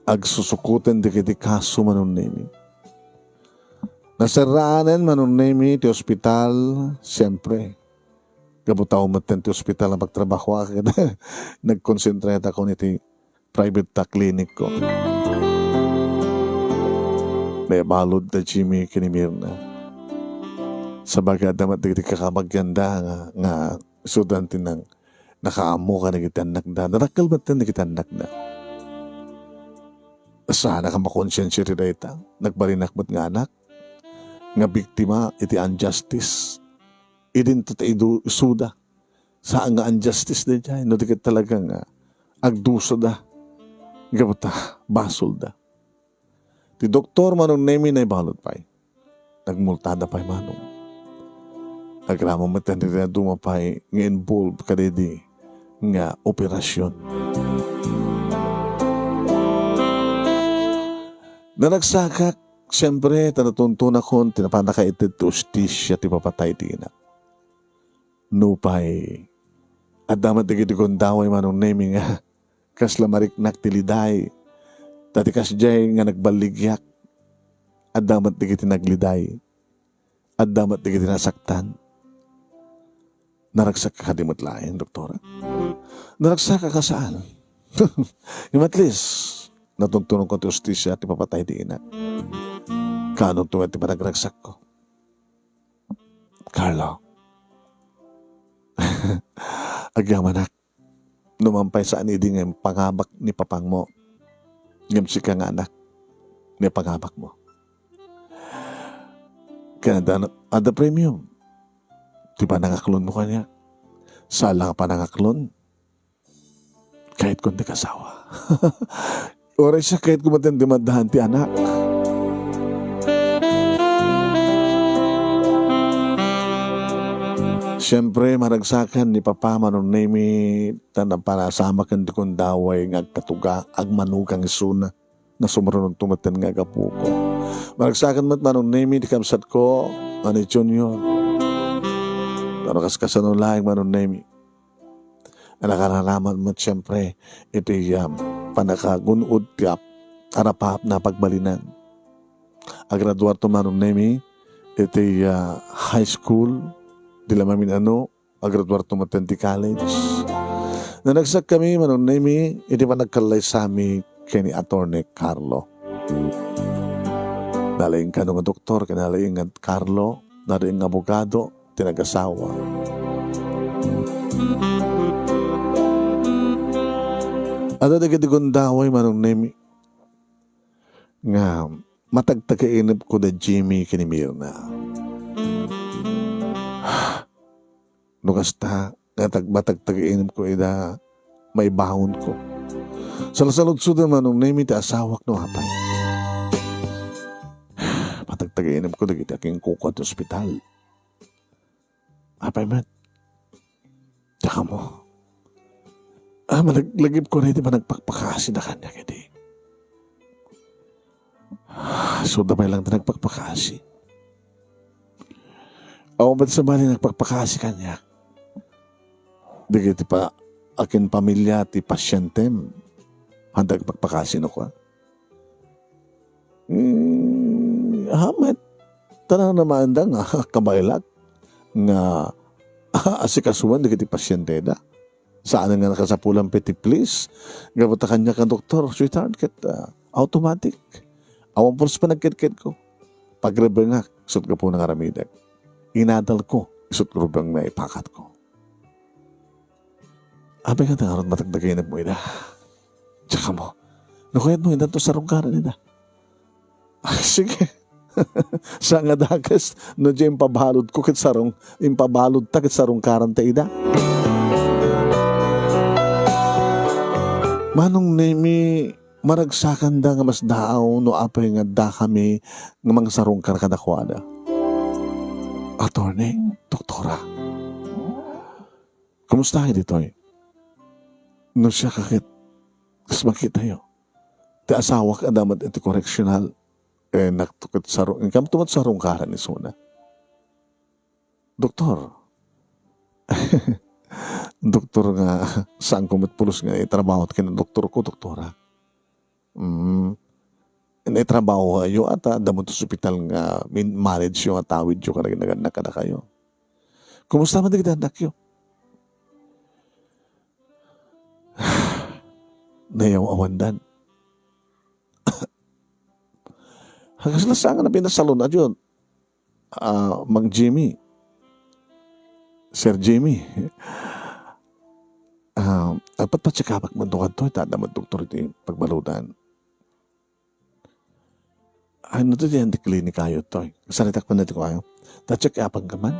Agsusukuten di kiti kaso manunemi. Nasaraanan manunemi ti ospital, siyempre. Gabutaw matten ti ospital ang pagtrabaho. Nagkonsentrate ako niti private ta clinic ko. May balod na Jimmy kinimirna. Sa baga damat digdi kakamagyanda nga estudyante ng nakaamo ka na kitanak na. Narakal ba't na kitanak na? Sana ka makonsensya rin na ita. Nagbarinak ba't nga anak? Nga biktima iti unjustice. Idin to tayo suda. Saan nga unjustice na dyan? No, di ka talagang agduso da. Gabata, basol da. Ti doktor manong nemi na ibalot pa'y. Nagmultada pa'y manong. Nagramo matanda na dumapay nga involved ka di nga operasyon. Na nagsakak, siyempre, tanatuntunan ko, tinapanakaitid to justisya, ti papatay di na. Nupay, at damat digiti kondaway manong nemi nga, kasla mariknak tiliday, tati kasjay nga nagbaligyak, at damat digiti nagliday, at damat digiti nasaktan. Naragsak ka kadimot lain, doktora. Naragsak ka saan? Yung at least, natuntunan ko ti justisya at ipapatay di ina. Kanong tuwet ti panagragsak ko. Carlo. Agyamanak. Numampay saan idi nga pangabak ni papang mo. Ngamsi ka nga anak. Ni pangabak mo. Kaya ada premium. Di ba nangaklon mo kanya? Sala ka pa nangaklon? Kahit kung di kasawa. Oray siya kahit kumatin dimadahan ti anak. Siyempre, maragsakan ni Papa manong nemi tanang panasama kan di kong daway ngagkatuga agmanugang isuna na sumarunong tumatin nga kapuko. Maragsakan mat manong nemi di kamsat ko ani Junior. Pero kaskasanong lahing manon nemi. Ang nakaralaman mo siyempre, ito yung panakagunod tiap, harapap na pagbalinan. Agraduar to manon nemi, ito yung high school, dila mamin agraduar to matenti college. Nanagsak kami manon nemi, iti pa nagkalay sa amin kay ni Attorney Carlo. Nalaing ka nung doktor, kanalaing nga Carlo, nalaing abogado, tinag-asawa. At nagkatigon daway manong nemi nga matagtagainip ko na Jimmy kinimirna. Nukasta nga matagtagainip ko ida may bahon ko. Salasalod-sud manong nemi ti asawak no hapay. Matagtagainip ko na kita aking kuko at ospital. Apay man. Tsaka mo. Malaglagip ko na ito pa nagpakpakasi na kanya kaya so damay lang na nagpakpakasi. Ako ba't sa mali nagpakpakasi kanya? Di kaya pa akin pamilya ti pasyentem. Handag pagpakasi no ko. Hamat. Tanang naman da nga kabaylat. Nga asikasuan di kiti pasyente da. Saan nga nakasapulang piti please? Gabata kanya ka doktor, sweetheart, kat automatic. Awan po sa panagkit-kit ko. Pag-rebel nga, isot ka po ng aramidag. Inadal ko, isot ko rubang na ipakat ko. Abay ka na nga ron matagdagayin mo ina. Tsaka mo, nakuyat mo ina to sa rungkaran ina. Sige. Sa nga dakas, no dyan impabalod ko kit sarong, impabalod ta kit sarong karanta ida. Manong nemi, maragsakan da nga mas daaw no apay nga da kami nga mga sarong karkadakwada. Attorney, doktora. Kumusta kayo dito'y? No siya kakit, kas makita yo. Ti asawak adamat iti correctional. Naktukit sarong, ingkam tumat sarong karan ni Suna. Doktor. Doktor nga, saan kumitpulos nga itrabaho at kinadoktor ko, doktora. Naitrabaho kayo at damot sa ospital nga marriage yung atawid yung karaginagan ka na kayo. Kumusta man digdanak yun? nayaw awandan. Hagas lasangan na pinasalon na yun. Mang Jimmy. Sir Jimmy. Apat pa tsakapak mantukan to. Tadamad doktor ito yung pagbalutan. Ano to diyan di klinik kayo to. Saritak pa natin ko kayo. Tatsakapak ka man.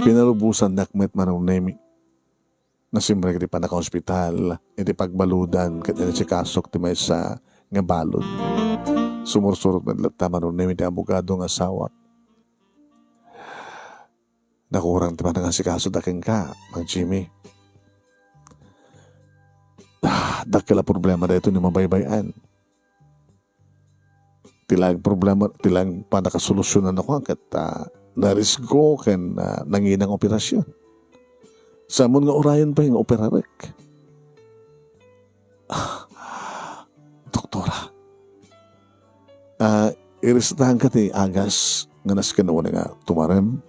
Pinalubusan nakmet manong nemi. Nasimbre kiti pa naka-hospital. Iti pagbaludan. Kaya na si kasok ti may sa nga balod. Sumursurot na lata manong nemi ti abogado nga sawak. Nakurang ti pa nga si kaso daking ka, Mang Jimmy. Dakila problema da ito ni mabaybayan. Tilang problema, tilang pa nakasolusyonan ako kat narisgo ken nanginang operasyon. Samon nga orayon pa yung operarek. Doktora. Irisitahan ka ti agas nga naskanawa nga tumarem.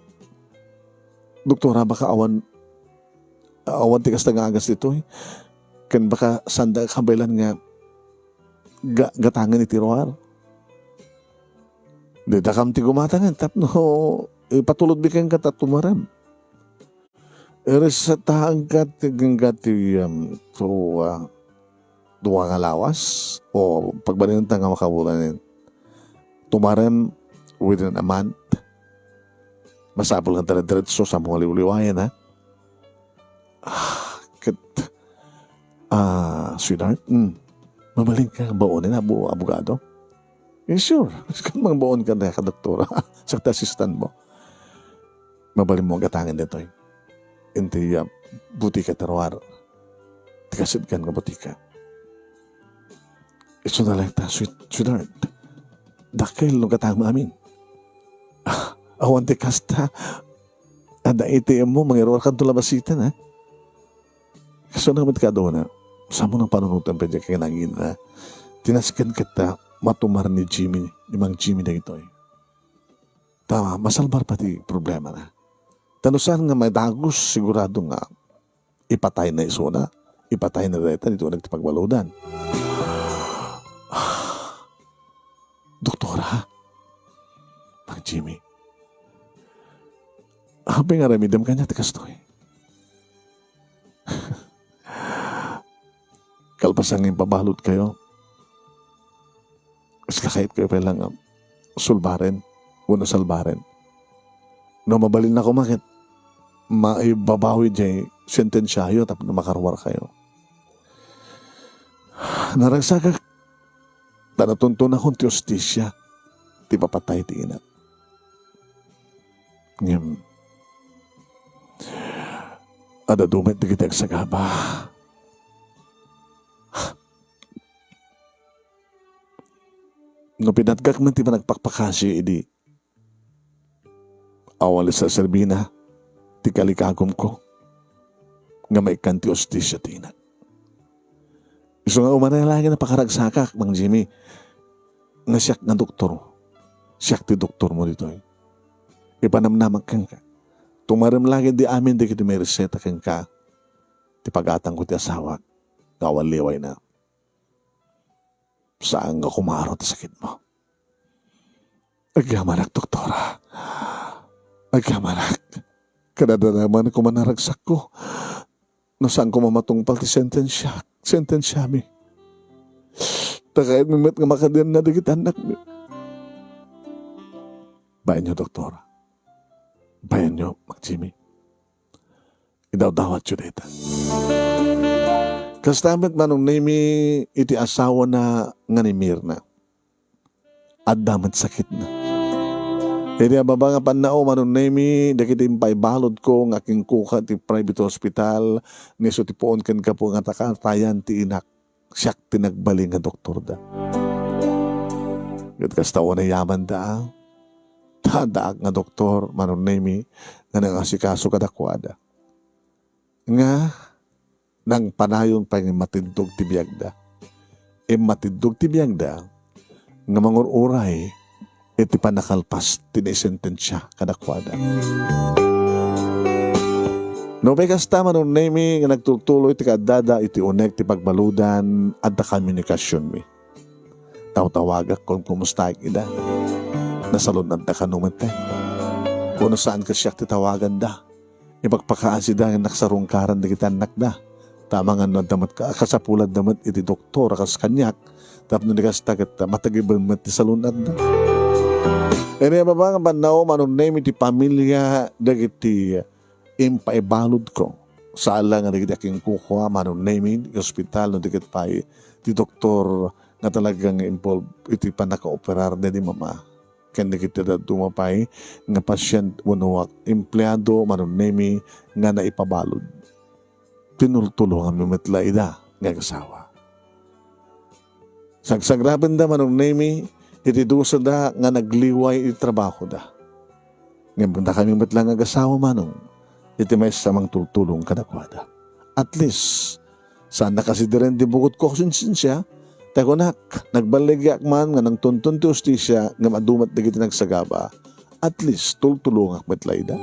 Doktora, baka awan tikas na nga agas dito eh. Kan baka sanda kabaylan nga gatangan ni tiroar. Di dakam ti gumatangan tapno ipatulod bikin ka tumarem. Irisitahan ka ti duwa nga lawas o pagbalinang nga makabulanin. Tumarem within a month. Masapol kang diretso sa mga liwliwayan, ha? Sweetheart, mabaling ka baonin na, abogado? Sure. Kan mga baon ka na, doktora. Sakta assistant mo. Mabaling mo ang katangin dito, eh. Hindi, butika tarwar. Tikasid ka ng butika. Ito na lang ta, sweetheart. Dakil nung katang amin. Awan ti kasta. Ada ATM mo, mangiruar ka ito labasitan, ha? Kaso naman ka doon, ha? Samo ng panunutan pa dyan kaya nangin, ha? Tinaskan kita matumar ni Jimmy, ni Mang Jimmy na ito, eh. Tama, masalbar pati problema na. Tanusan nga may dagos, sigurado nga ipatay na isuna, ipatay na reta, dito nagtipagwaludan. Doktora, Mang Jimmy, habi nga ramidam ka niya, tikas to eh. Kalpasan ng pabalot kayo. Islakait kayo pa lang sulbaren. Una salbaren. No, mabalin na kumakit. Maibabawi dyan sentensyayo tapos na makarwar kayo. Naragsagak. Tanatuntun akong ti hostisya. Ti papatay ti inat. Ngayon. Ada dumit na kita agsagaba. No pinatgak man ti ba nagpakpakasi idi. Awal sa serbina ti kalikagom ko. Nga may kanti hostisya ti inat. Iso nga umanalangin na pakaragsakak, Mang Jimmy. Nga siyak na doktor. Siyak ti doktor mo dito. Ipanamnamak kang ka. Tumaram lagi di amin di kiti may reseta kang ka. Ti pagatang ko ti asawa. Gawal liway na. Saan nga kumaro ti sakit mo? Agamanak, doktora. Agamanak. Kadada naman ko manaragsak ko. No saan ko mamatungpal ti sentensya mi. Takayat mimet nga makadian na digit anak mi. Bayan nyo, doktora. Bayan nyo, Mang Jimmy. Idaw-dawat yun dito. Kastamet manong nami iti asawa na nga ni Mirna. At damat sakit na. Iti ababa nga panao manong nami dakiti impay balod ko ng aking kuka ti private hospital niso ti poon ken ka po nga takatayan ti inak. Siyak tinagbaling nga doktor da. Gat kastawa na yaman da. Tadaak nga doktor manong nami nga nangasikaso kadakwada. Nga nang panayon pa yung matindog ti biyagda. Matindog ti biyagda nga mangururay iti panakalpas tinisentensya kadakwada. No may kasta manong nemi nga nagtutuloy ti kadada iti unek ti pagbaludan at da komunikasyon mi. Tawtawagak kung kumusta ida. Nasalod na da kanumete. Kuno saan ka siya ti tawagan da. Ipagpakaan si da nga naksarungkaran da kita anak da. Tama nga no damat ka kasapulad damat iti doktor kas kanyak. Tapno ni kasta kita matagibal mat ti salunad da. Ene ba nga banaw manong nemi ti pamilya dagiti impaibalod ko. Sala nga dagiti aking kukuha manong nemi ti ospital no dagit pay ti doktor nga talagang involved iti panaka-operar na di mama. Kaya kita da dumapay nga pasyent wanuwak empleyado manong nemi nga naipabalod. Pinultulungan mi metla ida nga kasawa. Sagsagraben da manong nemi iti dusa da nga nagliway iti trabaho da. Ngayon da kami metla nga kasawa manong iti may samang tultulong kadakwada. At least saan na kasi diren di bukod ko siya tayo nak, nagbaligyak man nga nang tuntun ti ustisya nga madumat na kita nagsagaba. At least, tultulungak metlayda.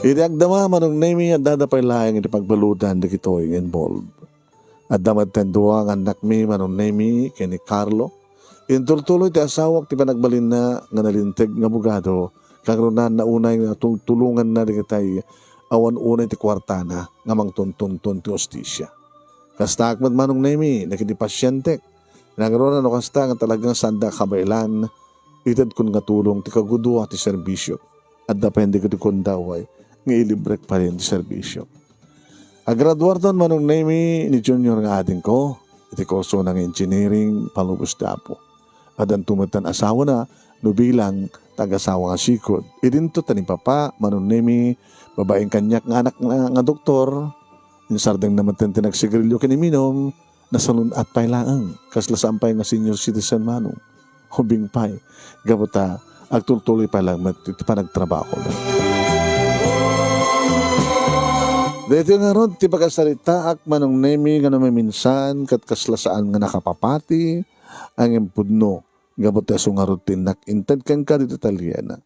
Idagdama manong nemi at dadapay lahing iti pagbaludan na kito'y involved. At damat tendua nga anak mi manong nemi kini Carlo. Intultuloy ti asawak ti panagbalin na nga nalintig nga bugado kagrunan na unay nga tulungan na di kitay awan unay ti kwartana nga mangtuntun ti ustisya. Kasta akmat manong nemi, nakiti pasyente. Nagaroon na kasta nga talagang sanda kabailan, itad kun nga tulong ti kagudua ti serbisyo. At dapende ko ti kundaway, nga ilibrek pa rin ti serbisyo. Agraduar doon manong nemi ni junior nga ating ko, iti kurso ng engineering, palubos dapo. At ang tumatan asawa na, nubilang tag-asawa nga sikod. Idinto taning papa, manong nemi, babaeng kanyak nga anak nga doktor, yung sardang naman tinagsigarilyo kiniminom, nasalun at pailaang, kasla sampay nga senior citizen manong, hubing pay, gabuta, agtultuloy pa lang panagtrabaho na. Dito nga ron, ti pagkasalita ak manong nemi nga naman minsan, kat kasla saan nga nakapapati, ang impudno, gabuta sungarot tinak, intad kang ka dito Italiana.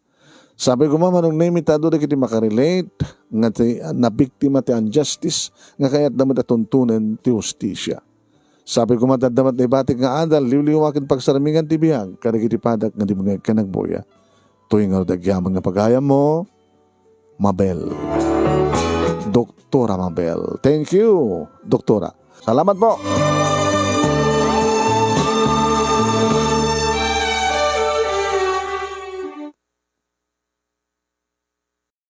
Sabi ko manong nemi tado na kiti makarelate nga na biktima ti injustice nga kaya't damat atuntunan ti justisya. Sabi ko matadamat na ibatik nga adal liwliwakin pagsaramingan ti biyag kada kiti padak nga di mga kanagboya. Tuwing nga dagyaman nga pagayam mo, Mabel. Doktora Mabel. Thank you, Doktora. Salamat po.